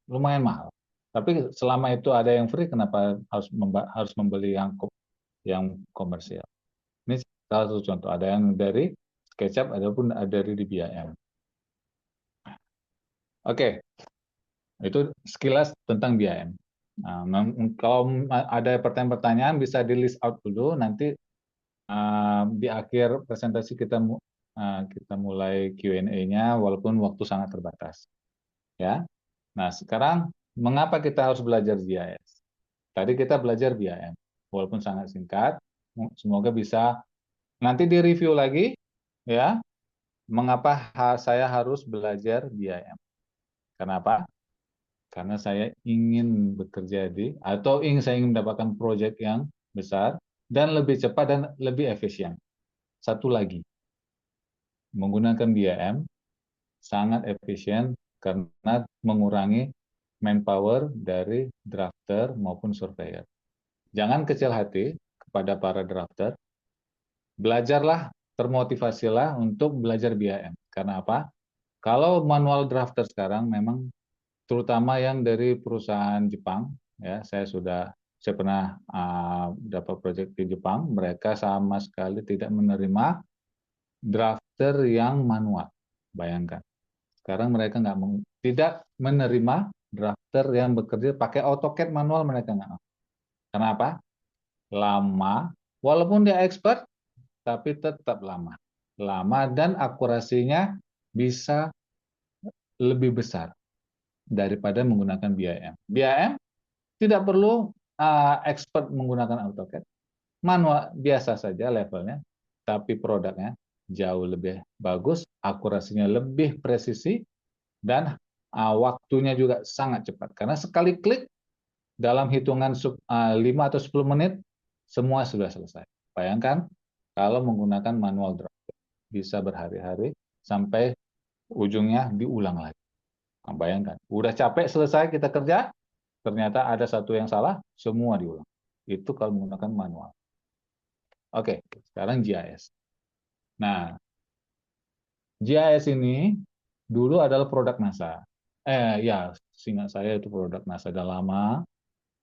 Lumayan mahal. Tapi selama itu ada yang free, kenapa harus membeli yang komersial? Ini salah satu contoh. Ada yang dari SketchUp, ataupun ada dari BIM. Oke, itu sekilas tentang BIM. Kalau ada pertanyaan-pertanyaan bisa di list out dulu. Nanti di akhir presentasi kita mulai Q&A-nya, walaupun waktu sangat terbatas. Ya. Nah, sekarang mengapa kita harus belajar GIS? Tadi kita belajar BIM, walaupun sangat singkat. Semoga bisa nanti di-review lagi, ya. Mengapa saya harus belajar BIM? Kenapa? Karena saya ingin bekerja saya ingin mendapatkan proyek yang besar dan lebih cepat dan lebih efisien. Satu lagi, menggunakan BIM sangat efisien karena mengurangi manpower dari drafter maupun surveyor. Jangan kecil hati kepada para drafter. Belajarlah, termotivasilah untuk belajar BIM. Karena apa? Kalau manual drafter sekarang memang, terutama yang dari perusahaan Jepang, ya, saya pernah dapat proyek di Jepang, mereka sama sekali tidak menerima drafter yang manual. Bayangkan. Sekarang mereka tidak menerima drafter yang bekerja pakai AutoCAD manual, mereka nggak mau. Kenapa? Lama, walaupun dia expert, tapi tetap lama. Lama dan akurasinya bisa lebih besar. daripada menggunakan BIM. BIM tidak perlu expert menggunakan AutoCAD, manual biasa saja levelnya, tapi produknya jauh lebih bagus, akurasinya lebih presisi, dan waktunya juga sangat cepat. Karena sekali klik dalam hitungan 5 atau 10 menit, semua sudah selesai. Bayangkan kalau menggunakan manual drawing, bisa berhari-hari sampai ujungnya diulang lagi. Nah, bayangkan, udah capek selesai kita kerja, ternyata ada satu yang salah, semua diulang. Itu kalau menggunakan manual. Oke, sekarang GIS. Nah, GIS ini dulu adalah produk NASA. Ya, seingat saya itu produk NASA sudah lama.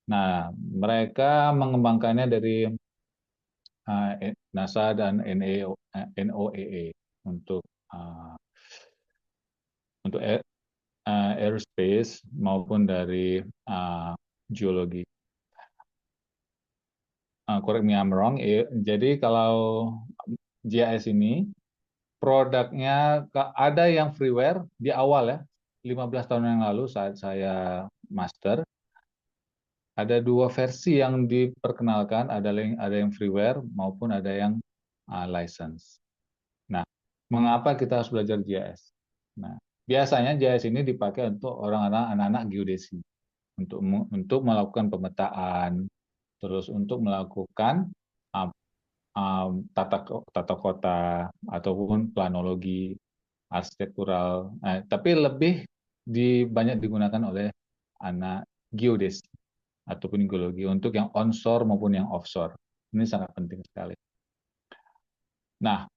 Nah, mereka mengembangkannya dari NASA dan NOAA untuk aerospace maupun dari geologi. Correct me I'm wrong. Jadi kalau GIS ini produknya ada yang freeware di awal ya, 15 tahun yang lalu saat saya master, ada 2 versi yang diperkenalkan, ada yang freeware maupun ada yang license. Nah, mengapa kita harus belajar GIS? Nah, biasanya GIS ini dipakai untuk anak-anak geodesi, untuk melakukan pemetaan, terus untuk melakukan tata kota ataupun planologi, arsitektural. Tapi lebih banyak digunakan oleh anak geodesi ataupun geologi untuk yang onshore maupun yang offshore. Ini sangat penting sekali. Nah,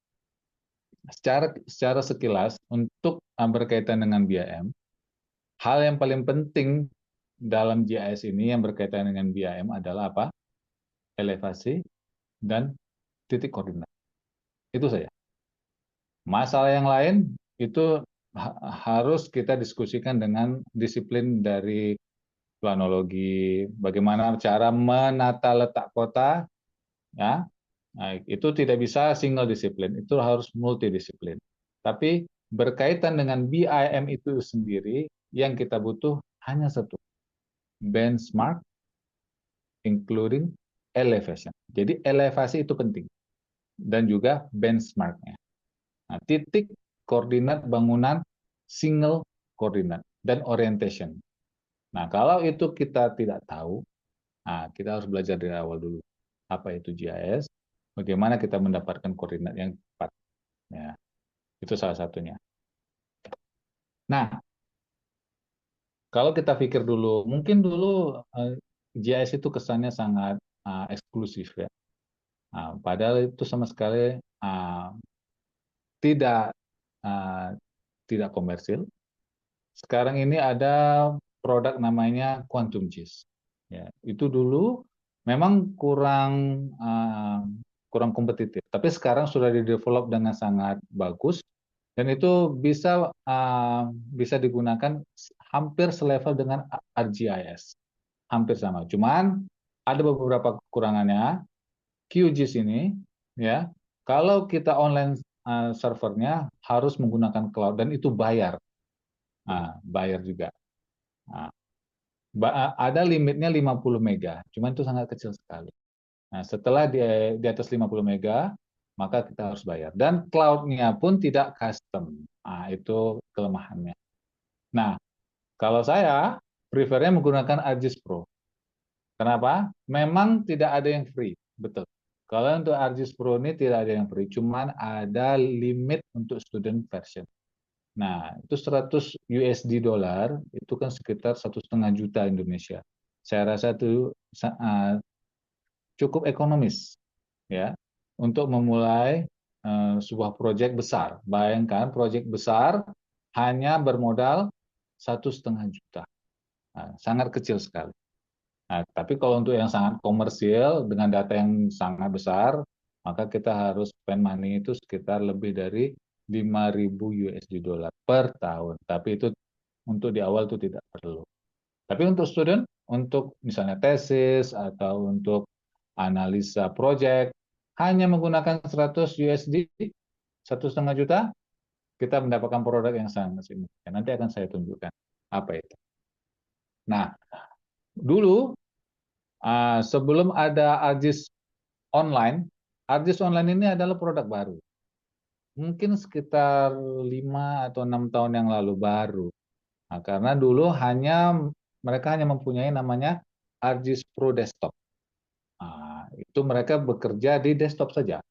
secara sekilas untuk berkaitan dengan BIM, hal yang paling penting dalam GIS ini yang berkaitan dengan BIM adalah apa? Elevasi dan titik koordinat. Itu saja. Masalah yang lain itu harus kita diskusikan dengan disiplin dari planologi, bagaimana cara menata letak kota, ya. Nah, itu tidak bisa single disiplin, itu harus multidisiplin. Tapi berkaitan dengan BIM itu sendiri, yang kita butuh hanya satu, benchmark, including elevation. Jadi elevasi itu penting, dan juga benchmarknya. Nah, titik koordinat bangunan single koordinat dan orientation. Nah, kalau itu kita tidak tahu, kita harus belajar dari awal dulu. Apa itu GIS? Bagaimana kita mendapatkan koordinat yang tepat? Ya, itu salah satunya. Nah, kalau kita pikir dulu, mungkin dulu GIS itu kesannya sangat eksklusif ya. Padahal itu sama sekali tidak komersil. Sekarang ini ada produk namanya Quantum GIS. Ya, itu dulu memang kurang kompetitif, tapi sekarang sudah di-develop dengan sangat bagus dan itu bisa digunakan hampir selevel dengan ArcGIS, hampir sama. Cuman ada beberapa kekurangannya. QGIS ini, ya, kalau kita online servernya harus menggunakan cloud dan itu bayar, bayar juga. Ada limitnya 50 mega, cuman itu sangat kecil sekali. Nah, setelah di atas 50 mega, maka kita harus bayar. Dan cloud-nya pun tidak custom. Itu kelemahannya. Nah, kalau saya prefer-nya menggunakan ArcGIS Pro. Kenapa? Memang tidak ada yang free, betul. Kalau untuk ArcGIS Pro ini tidak ada yang free, cuman ada limit untuk student version. Nah, itu 100 USD dolar, itu kan sekitar 1,5 juta Indonesia. Saya rasa itu cukup ekonomis, ya, untuk memulai sebuah proyek besar. Bayangkan proyek besar hanya bermodal 1,5 juta, sangat kecil sekali. Nah, tapi kalau untuk yang sangat komersial dengan data yang sangat besar, maka kita harus spend money itu sekitar lebih dari 5.000 USD dolar per tahun. Tapi itu untuk di awal itu tidak perlu. Tapi untuk student, untuk misalnya tesis atau untuk analisa project, hanya menggunakan 100 USD, 1,5 juta, kita mendapatkan produk yang sangat signifikan. Nanti akan saya tunjukkan apa itu. Nah, dulu sebelum ada ARGIS online ini adalah produk baru. Mungkin sekitar 5 atau 6 tahun yang lalu baru. Nah, karena dulu mereka hanya mempunyai namanya ARGIS Pro Desktop. Nah, itu mereka bekerja di desktop saja,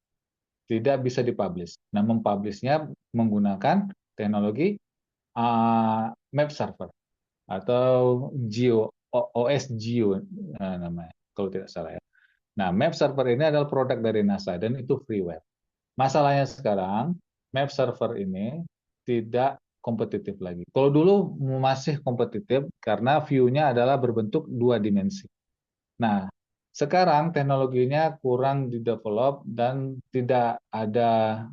tidak bisa dipublish. Nah, mempublishnya menggunakan teknologi map server atau OS Geo namanya, kalau tidak salah ya. Nah, map server ini adalah produk dari NASA dan itu freeware. Masalahnya sekarang, map server ini tidak kompetitif lagi. Kalau dulu masih kompetitif karena view-nya adalah berbentuk 2 dimensi. Nah, sekarang teknologinya kurang di-develop dan tidak ada,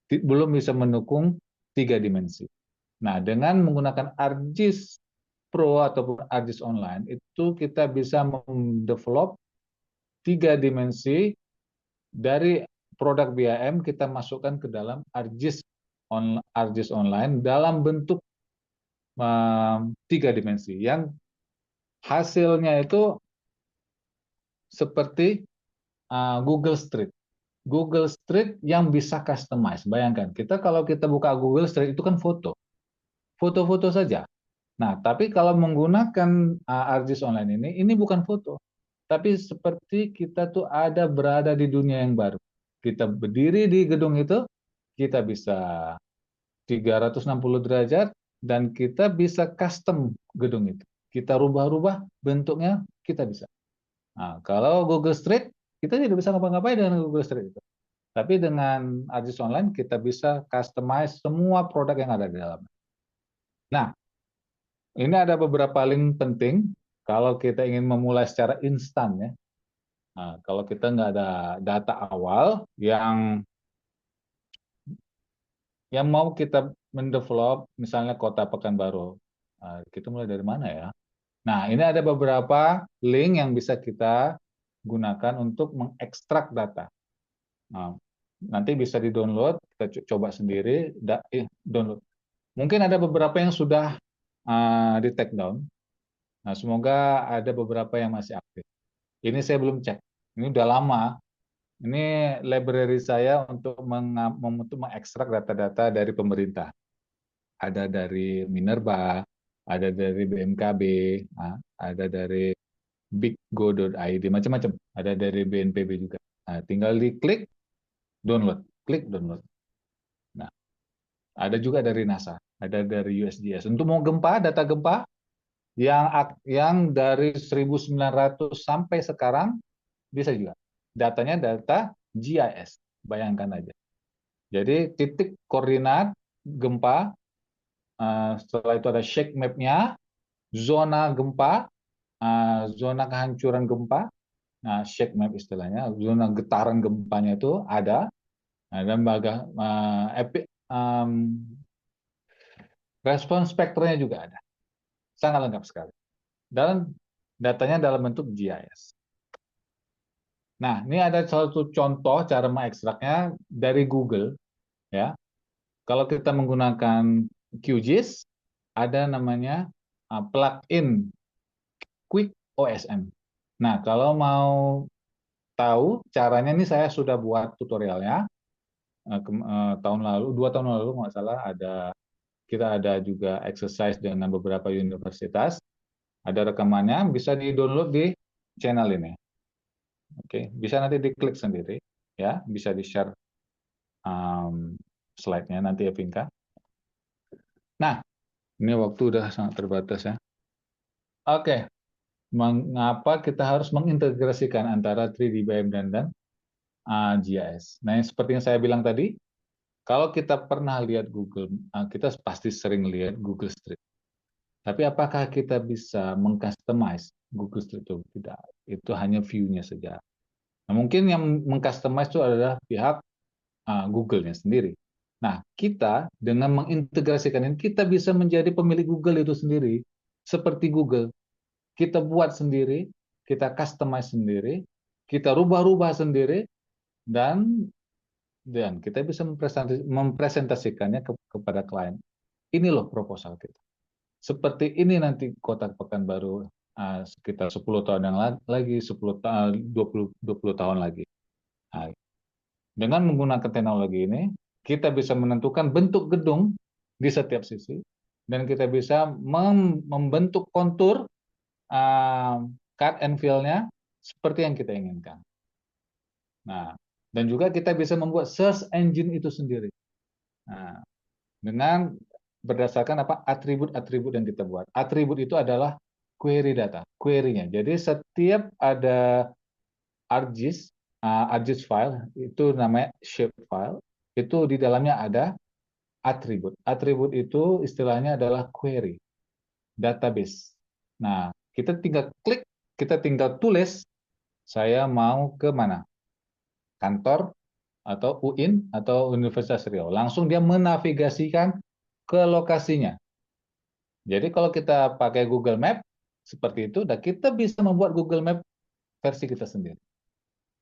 belum bisa mendukung 3 dimensi. Nah, dengan menggunakan ARGIS Pro ataupun ARGIS Online, itu kita bisa mendevelop 3 dimensi dari produk BIM kita masukkan ke dalam ARGIS Online dalam bentuk 3 dimensi yang hasilnya itu seperti Google Street. Google Street yang bisa customize. Bayangkan, kalau kita buka Google Street itu kan foto-foto saja. Nah, tapi kalau menggunakan ARGIS Online ini bukan foto, tapi seperti kita tuh berada di dunia yang baru. Kita berdiri di gedung itu, kita bisa 360 derajat, dan kita bisa custom gedung itu. Kita rubah-rubah bentuknya, kita bisa. Nah, kalau Google Street, kita tidak bisa ngapa-ngapain dengan Google Street itu. Tapi dengan ARGIS Online, kita bisa customize semua produk yang ada di dalamnya. Nah, ini ada beberapa link penting kalau kita ingin memulai secara instan ya. Nah, kalau kita nggak ada data awal yang mau kita mendevelop, misalnya Kota Pekanbaru, kita mulai dari mana ya? Nah, ini ada beberapa link yang bisa kita gunakan untuk mengekstrak data. Nah, nanti bisa di-download, kita coba sendiri, download. Mungkin ada beberapa yang sudah di take down. Nah, semoga ada beberapa yang masih aktif. Ini saya belum cek. Ini udah lama. Ini library saya untuk mengekstrak data-data dari pemerintah. Ada dari Minerba, ada dari BMKB, ada dari biggo.id, macam-macam. Ada dari BNPB juga. Nah, tinggal diklik, download. Klik, download. Nah, ada juga dari NASA, ada dari USGS. Untuk mau data gempa, yang dari 1900 sampai sekarang, bisa juga. Datanya data GIS, bayangkan aja. Jadi titik koordinat gempa, setelah itu ada shake map-nya, zona gempa, zona kehancuran gempa, shake map istilahnya, zona getaran gempanya itu ada, dan respons spektrumnya juga ada. Sangat lengkap sekali. Dan datanya dalam bentuk GIS. Nah, ini ada satu contoh cara mengekstraknya dari Google. Ya, kalau kita menggunakan QGIS, ada namanya plugin Quick OSM. Nah, kalau mau tahu caranya, ini saya sudah buat tutorialnya tahun lalu, 2 tahun lalu nggak salah, kita ada juga exercise dengan beberapa universitas. Ada rekamannya, bisa di-download di channel ini. Oke, bisa nanti diklik sendiri, ya, bisa di-share slide-nya nanti ya, Pinka. Nah, ini waktu udah sangat terbatas ya. Oke, mengapa kita harus mengintegrasikan antara 3D BIM dan GIS? Nah, seperti yang saya bilang tadi, kalau kita pernah lihat Google, kita pasti sering lihat Google Street. Tapi apakah kita bisa mengcustomize Google Street itu? Tidak, itu hanya view-nya saja. Nah, mungkin yang mengcustomize itu adalah pihak Google-nya sendiri. Nah, kita dengan mengintegrasikan ini, kita bisa menjadi pemilik Google itu sendiri. Seperti Google. Kita buat sendiri, kita customize sendiri, kita rubah-rubah sendiri, dan kita bisa mempresentasikannya kepada klien. Ini loh proposal kita. seperti ini nanti Kota Pekanbaru sekitar 10 tahun yang lagi, 20 tahun lagi. Nah, dengan menggunakan teknologi ini, kita bisa menentukan bentuk gedung di setiap sisi, dan kita bisa membentuk kontur cut and fill-nya seperti yang kita inginkan. Nah, dan juga kita bisa membuat search engine itu sendiri. Nah, dengan berdasarkan atribut-atribut yang kita buat. Atribut itu adalah query data, query-nya. Jadi setiap ada ArcGIS file, itu namanya shape file, itu di dalamnya ada atribut. Atribut itu istilahnya adalah query, database. Nah, kita tinggal klik, kita tinggal tulis, saya mau ke mana? Kantor, atau UIN, atau Universitas Riau. Langsung dia menavigasikan ke lokasinya. Jadi kalau kita pakai Google Map, seperti itu, dan kita bisa membuat Google Map versi kita sendiri.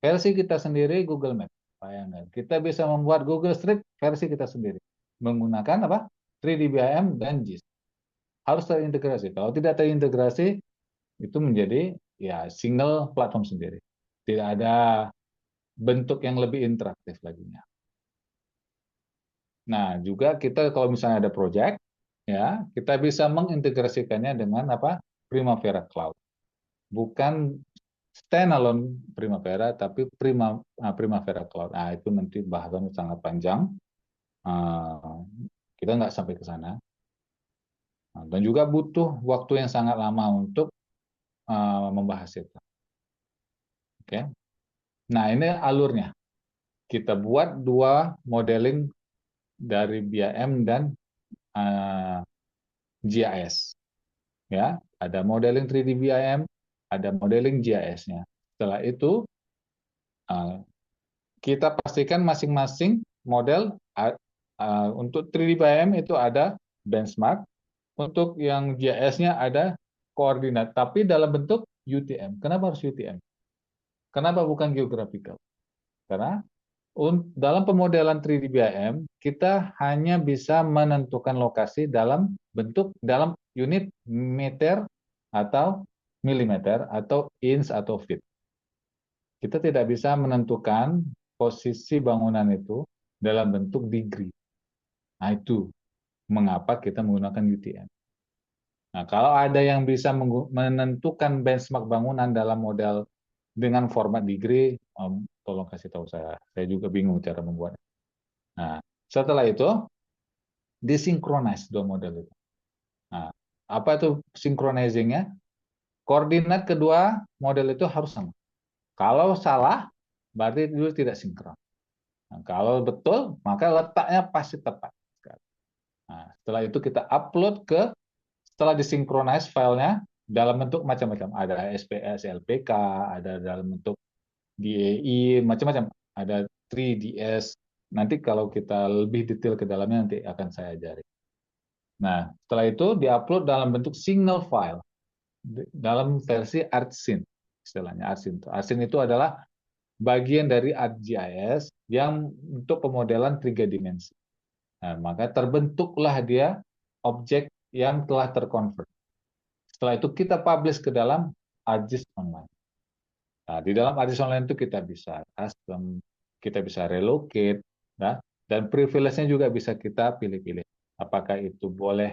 Versi kita sendiri Google Map. Bayangkan, kita bisa membuat Google Street versi kita sendiri. Menggunakan apa? 3D BIM dan GIS. Harus terintegrasi. Kalau tidak terintegrasi, itu menjadi ya single platform sendiri. Tidak ada bentuk yang lebih interaktif laginya. Nah, juga kita kalau misalnya ada project, ya, kita bisa mengintegrasikannya dengan apa? Primavera Cloud. Bukan standalone Primavera, tapi Primavera Cloud. Nah, itu nanti bahasannya sangat panjang. Kita nggak sampai ke sana. Dan juga butuh waktu yang sangat lama untuk membahas itu. Oke. Nah, ini alurnya. Kita buat dua modeling dari BIM dan GIS. Ya, ada modeling 3D BIM, ada modeling GIS-nya. Setelah itu kita pastikan masing-masing model untuk 3D BIM itu ada benchmark, untuk yang GIS-nya ada koordinat, tapi dalam bentuk UTM. Kenapa harus UTM? Kenapa bukan geographical? Karena dalam pemodelan 3D BIM, kita hanya bisa menentukan lokasi dalam unit meter atau milimeter atau inch atau feet. Kita tidak bisa menentukan posisi bangunan itu dalam bentuk degree. Nah, itu mengapa kita menggunakan UTM. Nah, kalau ada yang bisa menentukan benchmark bangunan dalam model dengan format degree, tolong kasih tahu saya. Saya juga bingung cara membuatnya. Nah, setelah itu disinkronize dua model itu. Nah, apa itu synchronizing-nya? Koordinat kedua model itu harus sama. Kalau salah, berarti itu tidak sinkron. Nah, kalau betul, maka letaknya pasti tepat. Nah, setelah itu kita upload setelah disinkronize filenya dalam bentuk macam-macam. Ada SPS, LPK, ada dalam bentuk DAI, macam-macam. Ada 3DS. Nanti kalau kita lebih detail ke dalamnya nanti akan saya ajari. Nah, setelah itu diupload dalam bentuk single file dalam versi ArcSyn, istilahnya ArcSyn. ArcSyn itu adalah bagian dari ArcGIS yang untuk pemodelan 3 dimensi. Nah, maka terbentuklah dia objek yang telah terconvert. Setelah itu kita publish ke dalam ArcGIS Online. Nah, di dalam ArcGIS Online itu kita bisa custom, kita bisa relocate, dan privilege-nya juga bisa kita pilih-pilih. Apakah itu boleh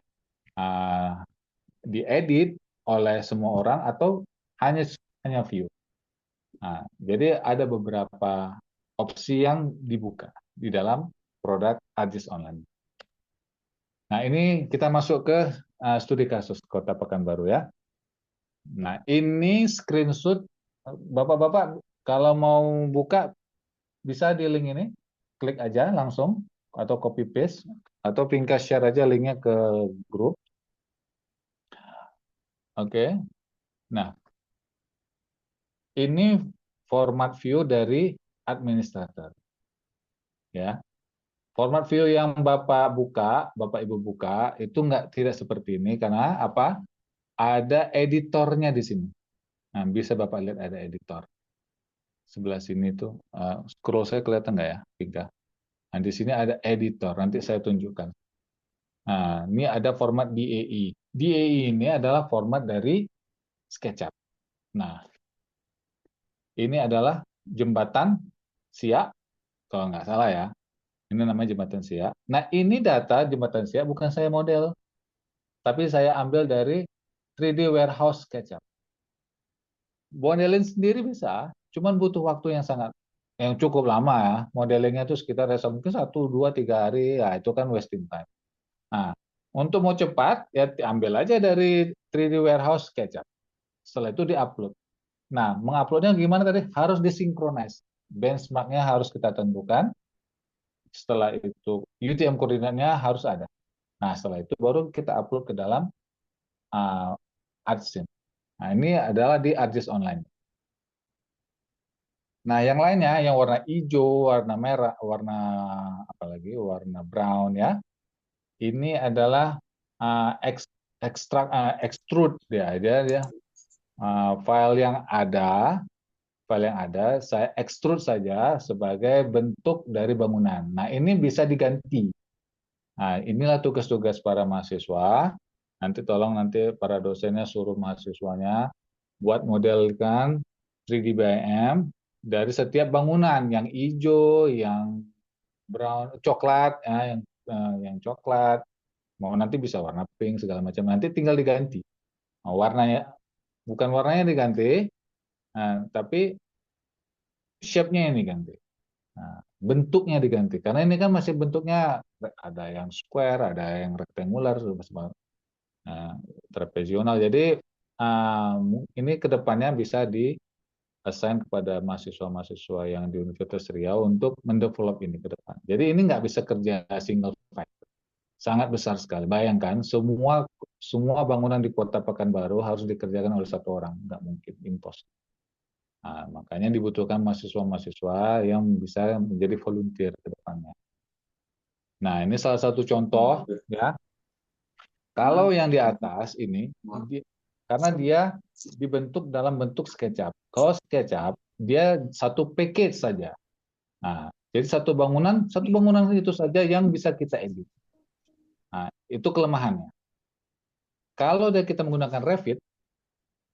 diedit oleh semua orang atau hanya view. Nah, jadi ada beberapa opsi yang dibuka di dalam produk ArcGIS Online. Nah, ini kita masuk ke studi kasus Kota Pekanbaru ya. Nah, ini screenshot. Bapak-bapak kalau mau buka bisa di link ini, klik aja langsung atau copy paste atau Pinka share aja linknya ke grup. Oke. Nah, ini format view dari administrator. Ya. Format view yang Bapak Ibu buka, itu tidak seperti ini, karena apa? Ada editornya di sini. Nah, bisa Bapak lihat ada editor. Sebelah sini tuh, scroll saya kelihatan nggak ya, Pinka? Nah, di sini ada editor, nanti saya tunjukkan. Nah, ini ada format DAI. DAE ini adalah format dari SketchUp. Nah, ini adalah jembatan Siak, kalau nggak salah ya. Ini namanya jembatan Siak. Nah, ini data jembatan Siak bukan saya model, tapi saya ambil dari 3D Warehouse SketchUp. Modelin sendiri bisa, cuman butuh waktu yang cukup lama ya. Modelingnya itu sekitar mungkin 1, 2, 3 hari, ya itu kan wasting time. Nah, untuk mau cepat, ya ambil aja dari 3D Warehouse SketchUp. Setelah itu diupload. Nah, menguploadnya gimana tadi? Harus disinkronize. Benchmarknya harus kita tentukan. Setelah itu, UTM koordinatnya harus ada. Nah, setelah itu baru kita upload ke dalam ArcSym. Nah, ini adalah di ArcGIS Online. Nah, yang lainnya, yang warna hijau, warna merah, warna brown ya. Ini adalah extrude dia file yang ada saya extrude saja sebagai bentuk dari bangunan. Nah, ini bisa diganti. Nah, inilah tugas-tugas para mahasiswa. Nanti para dosennya suruh mahasiswanya buat modelkan 3D BIM dari setiap bangunan, yang hijau, yang brown, coklat, ya, yang coklat, mau nanti bisa warna pink segala macam. Nanti tinggal diganti. Nah, bukan warnanya diganti, tapi shape-nya ini ganti. Nah, bentuknya diganti. Karena ini kan masih bentuknya ada yang square, ada yang rectangular, trapezial. Jadi ini kedepannya bisa di-assign kepada mahasiswa-mahasiswa yang di Universitas Riau untuk mendevelop ini ke depan. Jadi ini nggak bisa kerja single site. Sangat besar sekali. Bayangkan semua bangunan di Kota Pekanbaru harus dikerjakan oleh satu orang. Nggak mungkin, impossible. Nah, makanya dibutuhkan mahasiswa-mahasiswa yang bisa menjadi volunteer ke depannya. Nah, ini salah satu contoh ya. Kalau yang di atas ini, karena dia dibentuk dalam bentuk SketchUp. Kalau SketchUp, dia satu package saja. Nah, jadi satu bangunan itu saja yang bisa kita edit. Nah, itu kelemahannya. Kalau kita menggunakan Revit,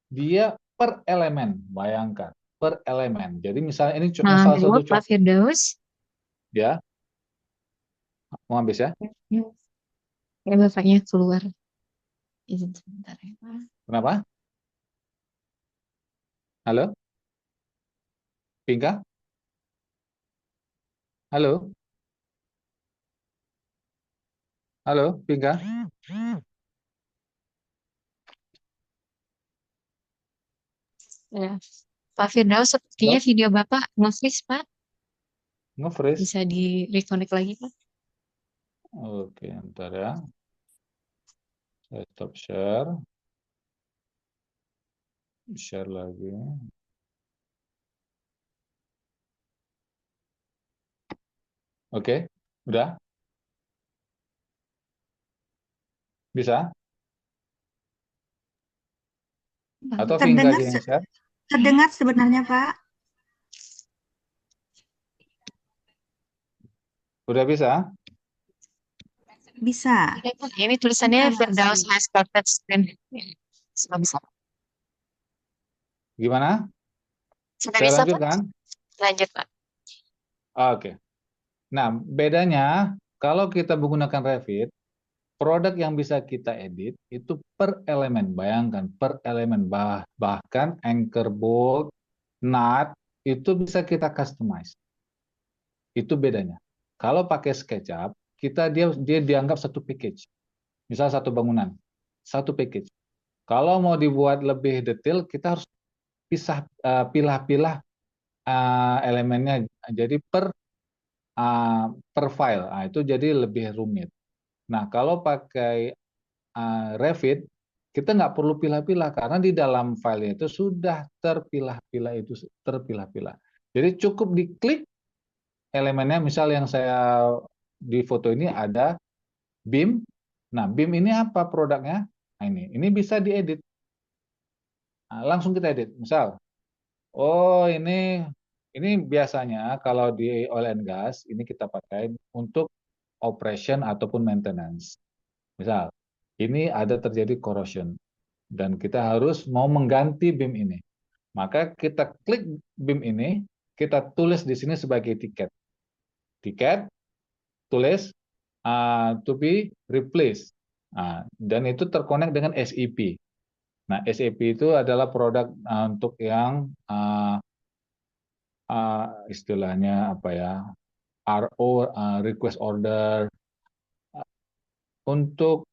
dia per elemen, bayangkan, per elemen. Jadi misalnya ini cuma salah satu contoh. Pak Firdaus. Ya, mau habis ya? Ya, bapaknya keluar. Izin sebentar ya, Pak. Kenapa? Halo? Pinka? Halo? Halo, Pinka? Ya. Pak Firdaus, sepertinya Halo? video Bapak nge-freeze, Pak. Nge-freeze? Bisa di-reconnect lagi, Pak. Oke, bentar ya. Saya stop share. Share lagi. Oke, udah? Bisa? Atau Pinka aja yang share? Terdengar sebenarnya, Pak. Udah bisa? Bisa. Ini tulisannya Firdaus has started screen. Sudah bisa. Gimana? Sudah Saya bisa, lanjut Pak? kan? Lanjut, Pak. Oke. Nah, bedanya kalau kita menggunakan Revit, produk yang bisa kita edit itu per elemen. Bayangkan, per elemen. Bahkan anchor bolt, nut, itu bisa kita customize. Itu bedanya. Kalau pakai SketchUp, dia dianggap satu package. Misal satu bangunan, satu package. Kalau mau dibuat lebih detail, kita harus pilah-pilah elemennya. Jadi per file. Nah, itu jadi lebih rumit. Nah, kalau pakai Revit, kita nggak perlu pilah-pilah karena di dalam file itu sudah terpilah-pilah. Jadi cukup diklik elemennya. Misal yang saya di foto ini ada BIM. Nah, BIM ini apa produknya? Nah, ini bisa diedit. Nah, langsung kita edit. Misal, oh ini biasanya kalau di oil and gas ini kita pakai untuk operation ataupun maintenance. Misal, ini ada terjadi corrosion dan kita harus mau mengganti BIM ini. Maka kita klik BIM ini, kita tulis di sini sebagai tiket. Tiket, tulis to be replaced. Dan itu terkonek dengan SAP. Nah, SAP itu adalah produk untuk yang istilahnya apa ya, RO, request order, untuk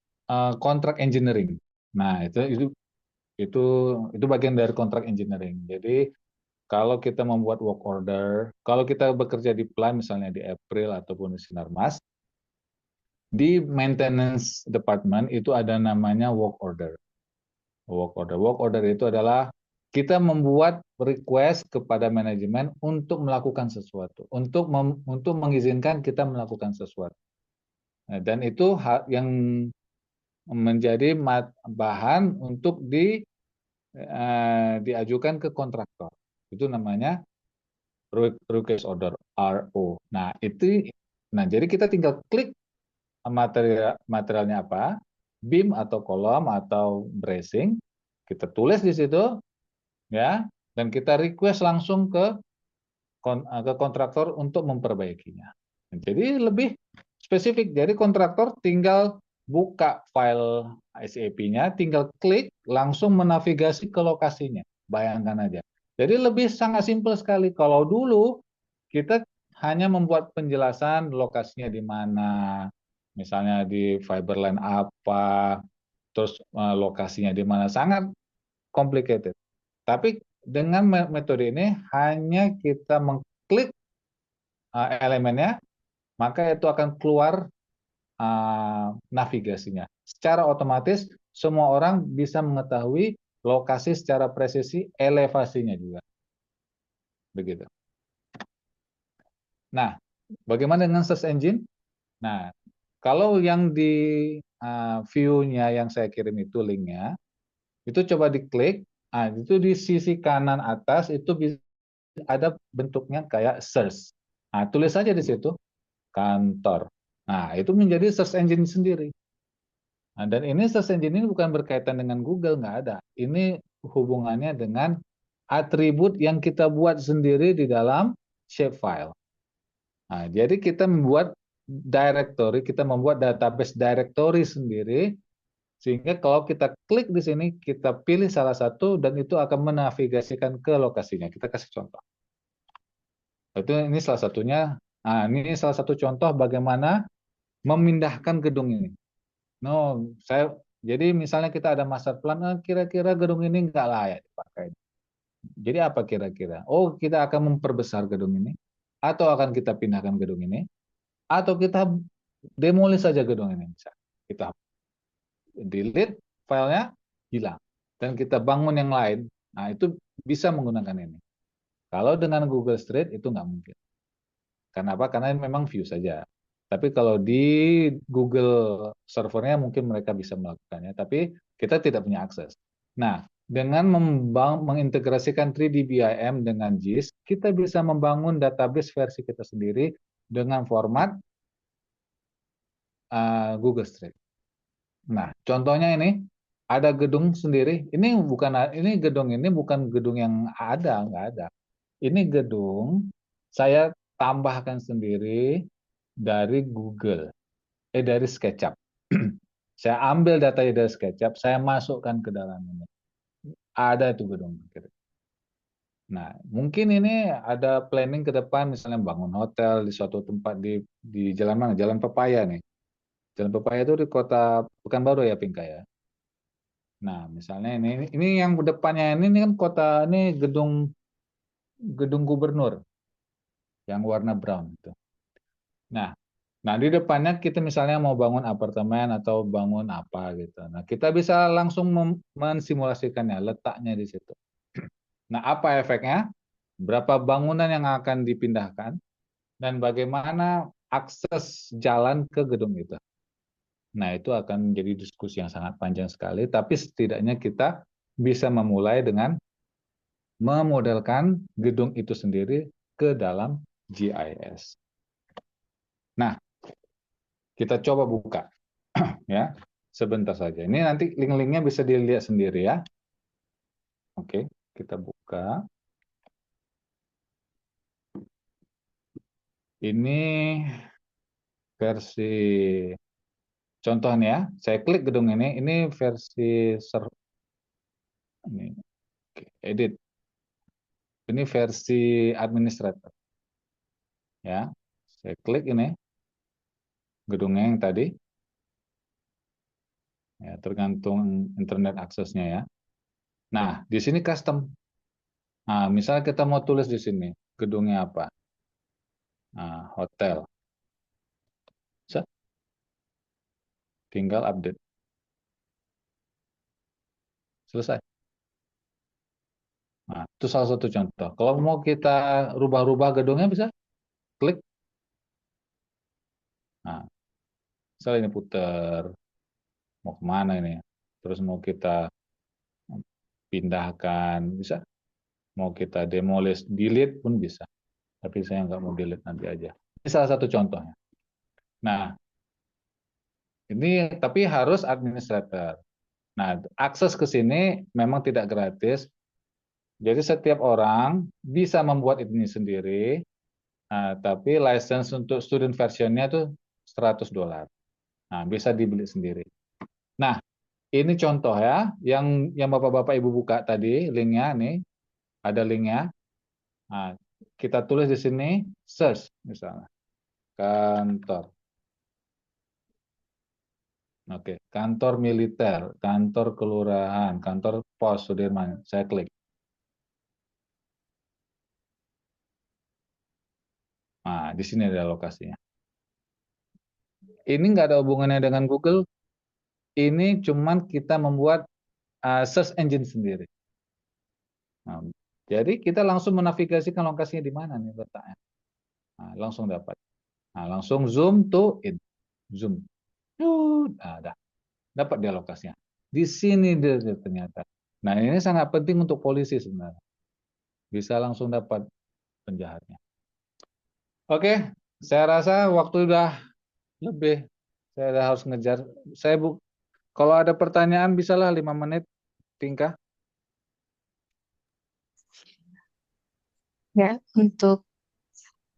kontrak engineering. Nah, itu bagian dari kontrak engineering. Jadi kalau kita membuat work order, kalau kita bekerja di plant misalnya di April ataupun di Sinarmas, di maintenance department itu ada namanya work order. Work order itu adalah kita membuat request kepada manajemen untuk melakukan sesuatu, untuk mengizinkan kita melakukan sesuatu. Nah, dan itu yang menjadi bahan untuk diajukan ke kontraktor. Itu namanya request order, RO. Nah, jadi kita tinggal klik materialnya apa, beam atau kolom atau bracing, kita tulis di situ, ya, dan kita request langsung ke kontraktor untuk memperbaikinya. Jadi lebih spesifik, jadi kontraktor tinggal buka file SAP-nya, tinggal klik, langsung menavigasi ke lokasinya. Bayangkan aja. Jadi lebih sangat simpel sekali. Kalau dulu kita hanya membuat penjelasan lokasinya di mana, misalnya di fiberline apa, terus lokasinya di mana, sangat complicated. Tapi dengan metode ini hanya kita mengklik elemennya, maka itu akan keluar navigasinya. Secara otomatis semua orang bisa mengetahui lokasi secara presisi, elevasinya juga. Begitu. Nah, bagaimana dengan search engine? Nah, kalau yang di view-nya yang saya kirim itu linknya, itu coba diklik, itu di sisi kanan atas itu bisa ada bentuknya kayak search. Nah, tulis saja di situ kantor. Nah, itu menjadi search engine sendiri. Nah, dan ini search engine ini bukan berkaitan dengan Google, nggak ada. Ini hubungannya dengan atribut yang kita buat sendiri di dalam shapefile. Nah, jadi kita membuat directory, kita membuat database directory sendiri, sehingga kalau kita klik di sini, kita pilih salah satu, dan itu akan menavigasikan ke lokasinya. Kita kasih contoh. Ini salah satunya. Nah, ini salah satu contoh bagaimana memindahkan gedung ini. Jadi misalnya kita ada master plan, kira-kira gedung ini nggak layak dipakai. Jadi apa kira-kira? Oh, kita akan memperbesar gedung ini, atau akan kita pindahkan gedung ini, atau kita demolis saja gedung ini. Kita delete filenya, hilang, dan kita bangun yang lain. Nah, itu bisa menggunakan ini. Kalau dengan Google Street itu nggak mungkin. Kenapa? Karena memang view saja. Tapi kalau di Google servernya mungkin mereka bisa melakukannya, tapi kita tidak punya akses. Nah, dengan mengintegrasikan 3D BIM dengan JIS, kita bisa membangun database versi kita sendiri dengan format Google Street. Nah, contohnya ini ada gedung sendiri. Ini gedung ini bukan gedung yang ada, nggak ada. Ini gedung saya tambahkan sendiri dari Google, dari SketchUp. Saya ambil datanya dari SketchUp, saya masukkan ke dalam ini. Ada itu gedung. Nah, mungkin ini ada planning ke depan, misalnya bangun hotel di suatu tempat di jalan mana? Jalan Pepaya nih. Jalan Pepaya itu di kota Pekanbaru ya, Pinka ya. Nah, misalnya ini yang depannya ini kan kota, ini gedung gubernur yang warna brown itu. Nah, di depannya kita misalnya mau bangun apartemen atau bangun apa gitu. Nah, kita bisa langsung mensimulasikannya, letaknya di situ. Nah, apa efeknya? Berapa bangunan yang akan dipindahkan? Dan bagaimana akses jalan ke gedung itu? Nah, itu akan menjadi diskusi yang sangat panjang sekali, tapi setidaknya kita bisa memulai dengan memodelkan gedung itu sendiri ke dalam GIS. Nah, kita coba buka, ya. Sebentar saja. Ini nanti link-linknya bisa dilihat sendiri ya. Oke, kita buka. Ini versi contohnya ya. Saya klik gedung ini. Ini versi ini. Oke, edit. Ini versi administrator. Ya, saya klik ini gedungnya yang tadi. Ya, tergantung internet aksesnya ya. Nah, di sini custom. Nah, misalnya kita mau tulis di sini gedungnya apa? Nah, hotel. Bisa. Tinggal update. Selesai. Nah, itu salah satu contoh. Kalau mau kita rubah-rubah gedungnya bisa klik. Nah, misalnya ini putar. Mau kemana ini? Terus mau kita pindahkan, bisa. Mau kita demolish, delete pun bisa. Tapi saya nggak mau delete, nanti aja. Ini salah satu contohnya. Nah, ini tapi harus administrator. Nah, akses ke sini memang tidak gratis. Jadi setiap orang bisa membuat ini sendiri, tapi license untuk student versionnya tuh $100. Nah, bisa dibeli sendiri. Nah, ini contoh ya, yang Bapak-Bapak Ibu buka tadi, linknya nih, ada linknya. Nah, kita tulis di sini, search misalnya, kantor. Oke, kantor militer, kantor kelurahan, kantor pos Sudirman. Saya klik. Nah, di sini ada lokasinya. Ini nggak ada hubungannya dengan Google. Ini cuman kita membuat search engine sendiri. Nah, jadi kita langsung menavigasikan lokasinya di mana nih letaknya. Nah, langsung dapat. Nah, langsung zoom to in. Zoom. Nah, dapat dia lokasinya. Di sini dia ternyata. Nah, ini sangat penting untuk polisi sebenarnya. Bisa langsung dapat penjahatnya. Oke, saya rasa waktu udah lebih. Saya udah harus ngejar. Kalau ada pertanyaan bisalah 5 menit, Tingkah. Ya,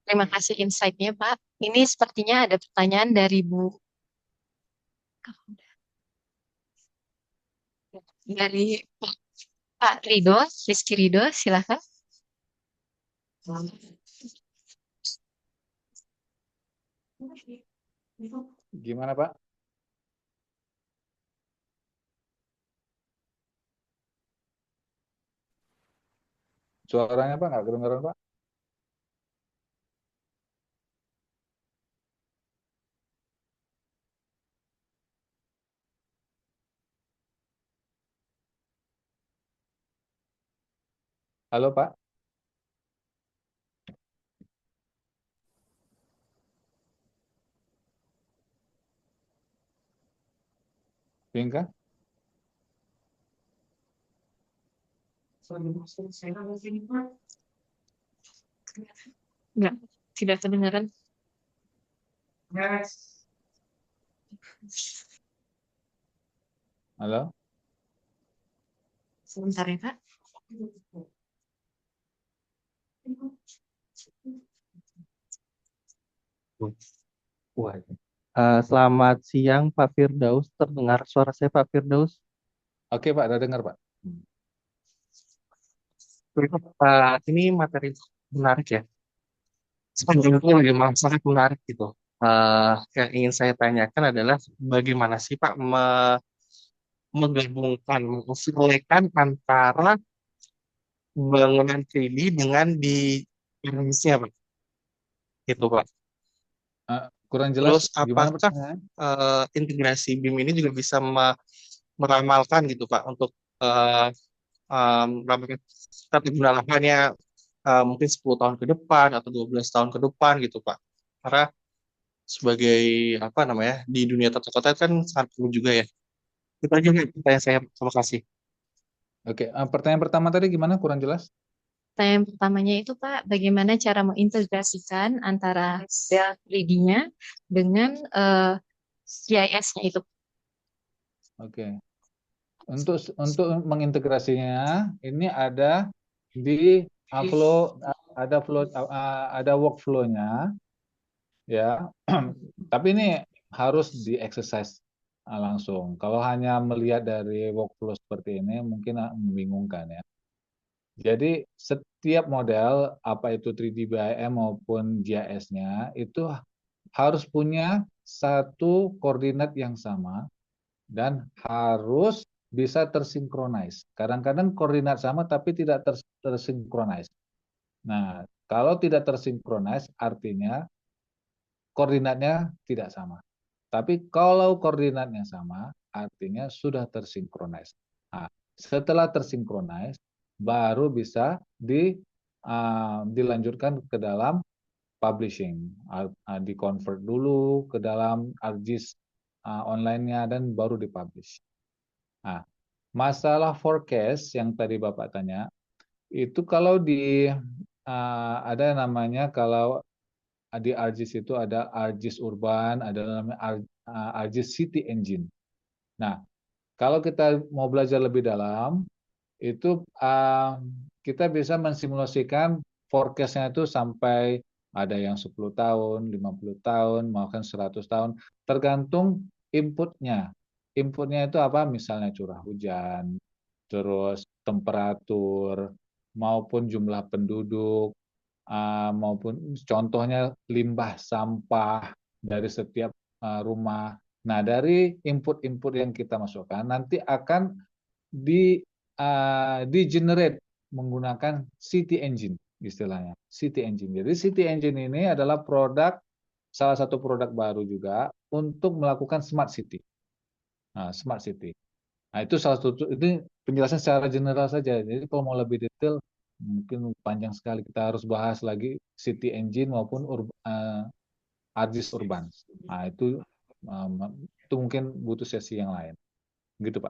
terima kasih insight-nya, Pak. Ini sepertinya ada pertanyaan dari Pak Rido, Rizky Rido, silakan. Gimana, Pak? Suaranya Pak nggak kedengaran Pak? Halo Pak? Tingkah? Enggak, tidak kedengaran. Halo? Sebentar ya, Pak. Wah. Selamat siang Pak Firdaus. Terdengar suara saya Pak Firdaus? Oke Pak, udah dengar Pak. Ini materi menarik ya. Sepanjang itu memang sangat menarik gitu. Yang ingin saya tanyakan adalah bagaimana sih Pak menggabungkan, mengoverlaykan antara bangunan 3D dengan di Indonesia Pak. Gitu Pak. Kurang jelas. Terus apakah integrasi BIM ini juga bisa meramalkan gitu Pak untuk meramalkan tata guna lahannya mungkin 10 tahun ke depan atau 12 tahun ke depan gitu Pak. Karena sebagai apa namanya di dunia tata kota kan sangat perlu juga ya. Itu aja pertanyaan saya. Terima kasih. Oke, pertanyaan pertama tadi gimana? Kurang jelas? Pertanyaan pertamanya itu Pak, bagaimana cara mengintegrasikan antara Cell 3D-nya dengan GIS-nya itu? Oke. Untuk mengintegrasinya ini ada di flow ada workflow-nya ya. Tapi ini harus di exercise langsung. Kalau hanya melihat dari workflow seperti ini mungkin membingungkan ya. Jadi setiap model apa itu 3D BIM maupun GIS-nya itu harus punya satu koordinat yang sama dan harus bisa tersinkronis. Kadang-kadang koordinat sama tapi tidak tersinkronis. Nah, kalau tidak tersinkronis artinya koordinatnya tidak sama. Tapi kalau koordinatnya sama artinya sudah tersinkronis. Nah, setelah tersinkronis baru bisa dilanjutkan ke dalam publishing, di-convert dulu ke dalam ArcGIS online-nya dan baru dipublish. Nah, masalah forecast yang tadi Bapak tanya, itu kalau ada namanya kalau di ArcGIS itu ada ArcGIS Urban, ada namanya ArcGIS City Engine. Nah, kalau kita mau belajar lebih dalam, itu kita bisa mensimulasikan forecast-nya itu sampai ada yang 10 tahun, 50 tahun, bahkan 100 tahun, tergantung inputnya. Inputnya itu apa? Misalnya curah hujan, terus temperatur, maupun jumlah penduduk, maupun contohnya limbah sampah dari setiap rumah. Nah, dari input-input yang kita masukkan, nanti akan di-generate menggunakan City Engine istilahnya. City Engine. Jadi City Engine ini adalah salah satu produk baru juga untuk melakukan Smart City. Nah, Smart City. Nah, itu salah satu, ini penjelasan secara general saja. Jadi kalau mau lebih detail, mungkin panjang sekali. Kita harus bahas lagi City Engine maupun ArcGIS Urban. Nah, itu mungkin butuh sesi yang lain. Gitu, Pak.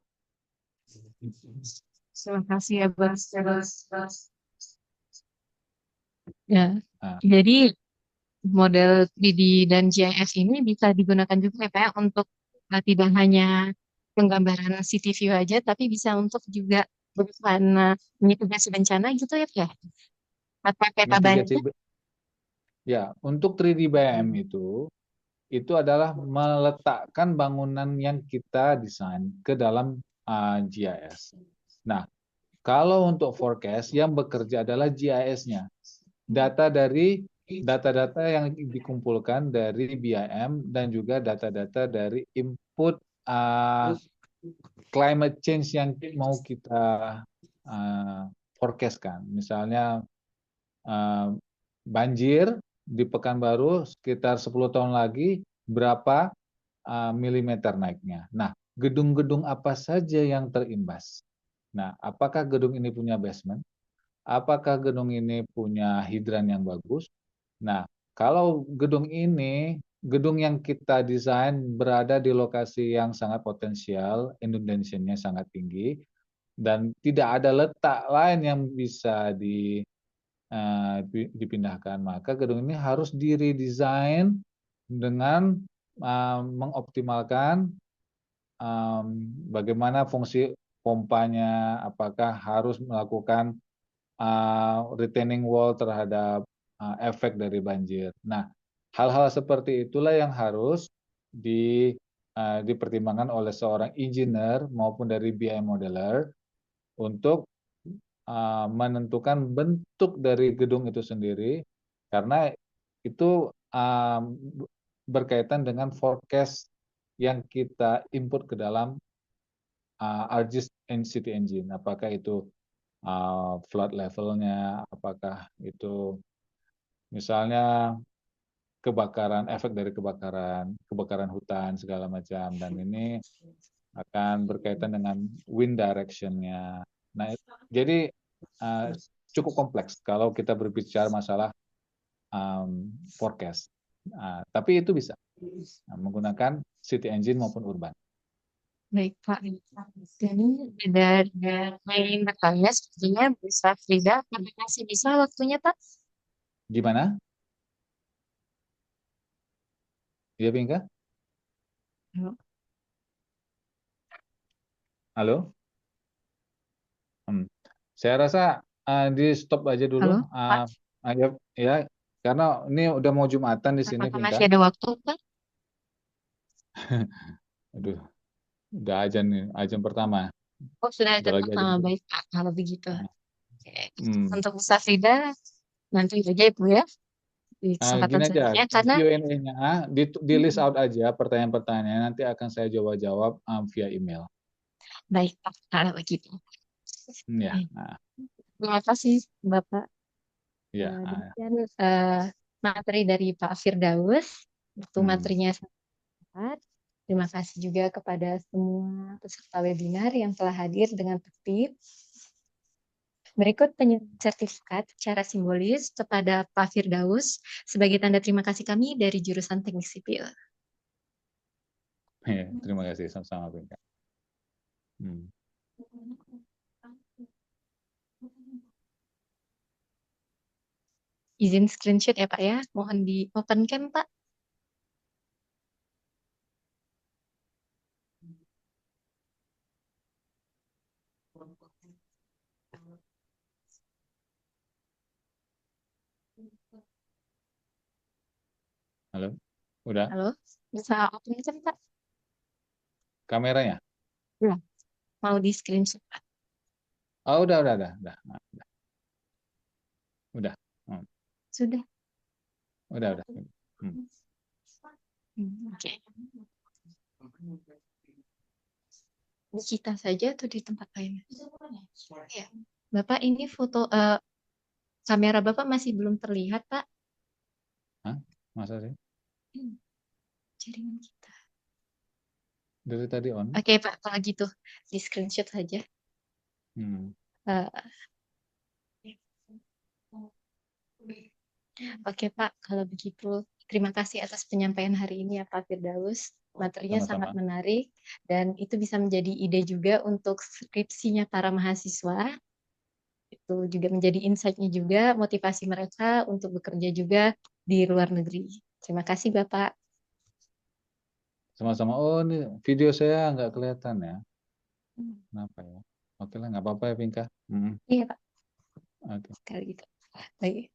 Terima kasih ya, Bas. Ya, jadi model 3D dan GIS ini bisa digunakan juga ya Pak ya, untuk tidak hanya penggambaran city view aja, tapi bisa untuk juga bukan mitigasi bencana gitu ya Pak ya? Atau peta banjir? Ya, untuk 3D BIM itu adalah meletakkan bangunan yang kita desain ke dalam GIS. Nah, kalau untuk forecast yang bekerja adalah GIS-nya. Data-data yang dikumpulkan dari BIM dan juga data-data dari input climate change yang mau kita forecastkan. Misalnya banjir di Pekanbaru sekitar 10 tahun lagi berapa milimeter naiknya. Nah, gedung-gedung apa saja yang terimbas? Nah, apakah gedung ini punya basement? Apakah gedung ini punya hidran yang bagus? Nah, kalau gedung yang kita desain berada di lokasi yang sangat potensial, inundation-nya sangat tinggi, dan tidak ada letak lain yang bisa dipindahkan, maka gedung ini harus diredesign dengan mengoptimalkan bagaimana fungsi pompanya, apakah harus melakukan retaining wall terhadap efek dari banjir. Nah, hal-hal seperti itulah yang harus dipertimbangkan oleh seorang engineer maupun dari BIM modeler untuk menentukan bentuk dari gedung itu sendiri, karena itu berkaitan dengan forecast yang kita input ke dalam ArcGIS City Engine. Apakah itu flood levelnya, apakah itu misalnya kebakaran, efek dari kebakaran hutan segala macam, dan ini akan berkaitan dengan wind direction-nya. Nah, jadi cukup kompleks kalau kita berbicara masalah forecast. Tapi itu bisa menggunakan City Engine maupun Urban. Baik Pak. Jadi dari yang bertanya sepertinya bisa Frida, terima kasih bisa waktunya Pak. Gimana? Iya, Bingka? Halo? Saya rasa di stop aja dulu. Halo, Pak. Ya, karena ini udah mau Jumatan di sini, Apakah Vinka. masih ada waktu, Pak? Aduh, udah azan nih, azan pertama. Oh, sudah Udah ada lagi azan pertama. kedua. Baik, Pak. Kalau begitu. Oke. Hmm. Untuk Musafida, nanti aja Ibu ya. Di kesempatan Gini aja, selanjutnya. Karena Q&A-nya di list out aja pertanyaan-pertanyaan, nanti akan saya jawab via email. baik, Pak. Kalau begitu. Ya, Terima kasih, Bapak. ya. Demikian materi dari Pak Firdaus. Itu materinya sangat. Terima kasih juga kepada semua peserta webinar yang telah hadir dengan tertib. Berikut penyerahan sertifikat secara simbolis kepada Pak Firdaus sebagai tanda terima kasih kami dari jurusan Teknik Sipil. Terima kasih sama-sama, Vinka. Izin screenshot ya Pak ya. Mohon di open cam Pak. Halo, udah? Halo, bisa open cam Pak? Kameranya? Belum. Mau di screenshot Pak. Oh, udah. Sudah. Udah. Oke. Di kita saja atau di tempat lain? Ya. Bapak ini foto kamera Bapak masih belum terlihat Pak. Hah? Masa sih? Jaringan kita. Dari tadi on? Oke Pak, kalau gitu di screenshot saja. Oke Pak, kalau begitu terima kasih atas penyampaian hari ini ya Pak Firdaus. Materinya Sama-sama. sangat menarik dan itu bisa menjadi ide juga untuk skripsinya para mahasiswa. Itu juga menjadi insight-nya juga, motivasi mereka untuk bekerja juga di luar negeri. Terima kasih Bapak. Sama-sama. Oh, ini video saya nggak kelihatan ya. Kenapa ya? Oke lah, nggak apa-apa ya, Vinka. Iya Pak. Oke. Sekali gitu. Baik.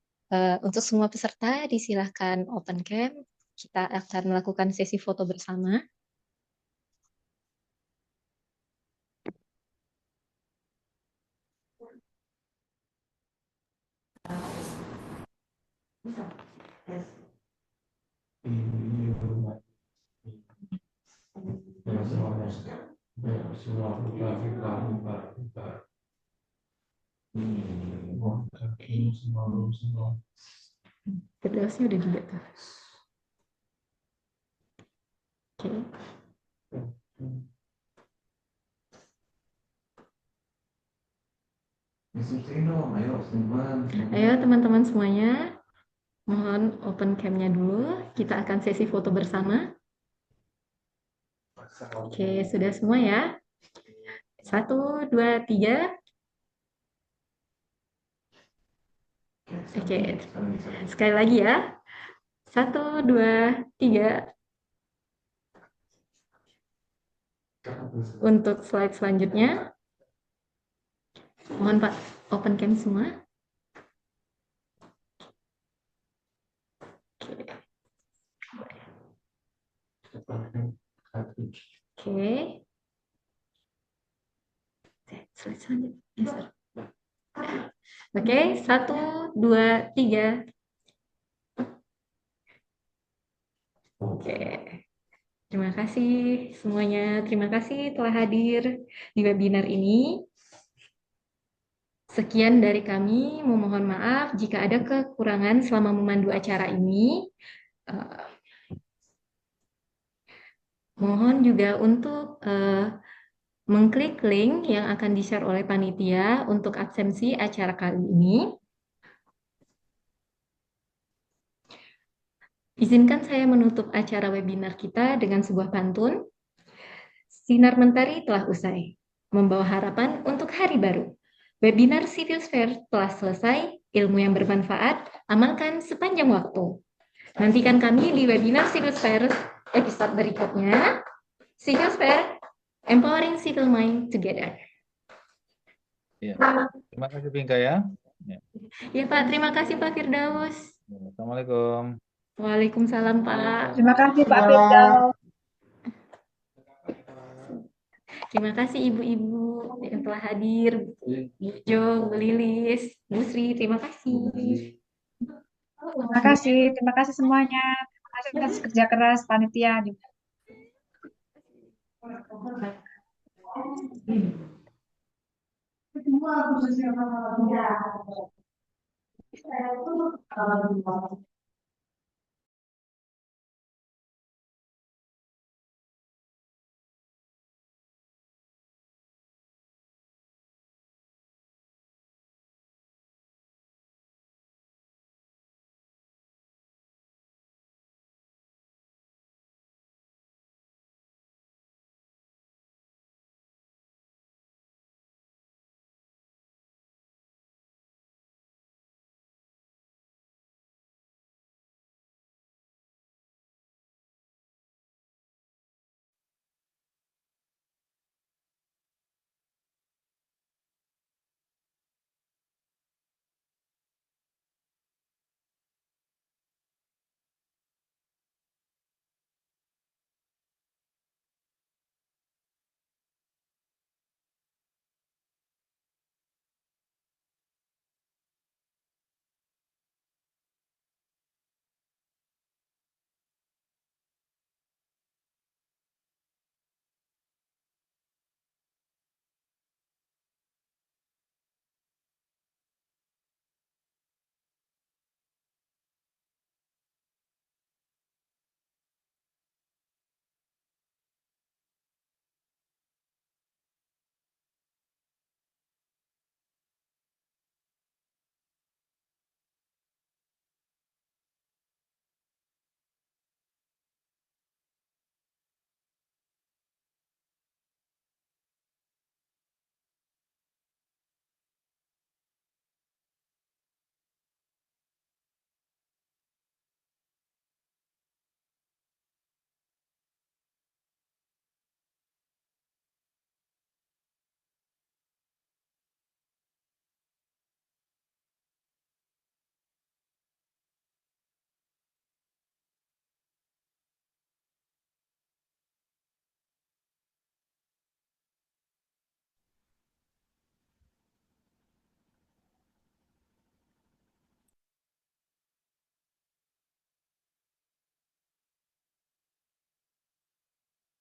Untuk semua peserta disilahkan open cam. Kita akan melakukan sesi foto bersama. Firdausnya udah juga tuh. Oke. Ayo teman-teman semuanya, mohon open cam-nya dulu. Kita akan sesi foto bersama. Oke, sudah semua ya? 1, 2, 3. Oke, sekali lagi ya. 1, 2, 3. Untuk slide selanjutnya, mohon Pak open cam semua. Oke. Slide selanjutnya. Oke, 1, 2, 3. Oke. Terima kasih semuanya. Terima kasih telah hadir di webinar ini. Sekian dari kami, memohon maaf jika ada kekurangan selama memandu acara ini. Mohon juga untuk mengklik link yang akan di-share oleh panitia untuk absensi acara kali ini. Izinkan saya menutup acara webinar kita dengan sebuah pantun. Sinar mentari telah usai, membawa harapan untuk hari baru. Webinar Civil Fair telah selesai, ilmu yang bermanfaat, amalkan sepanjang waktu. Nantikan kami di webinar Civil Fair episode berikutnya. Civil Fair Empowering Civil Mind Together. Iya. Terima kasih Pinka ya. Ya. Ya Pak, terima kasih Pak Firdaus. Assalamualaikum. Waalaikumsalam Pak. Terima kasih Pak Firdaus. Terima kasih ibu-ibu yang telah hadir, Bu Jo, Bu Lilis, Bu Sri, terima kasih. Terima kasih semuanya. Terima kasih atas kerja keras panitia. Semua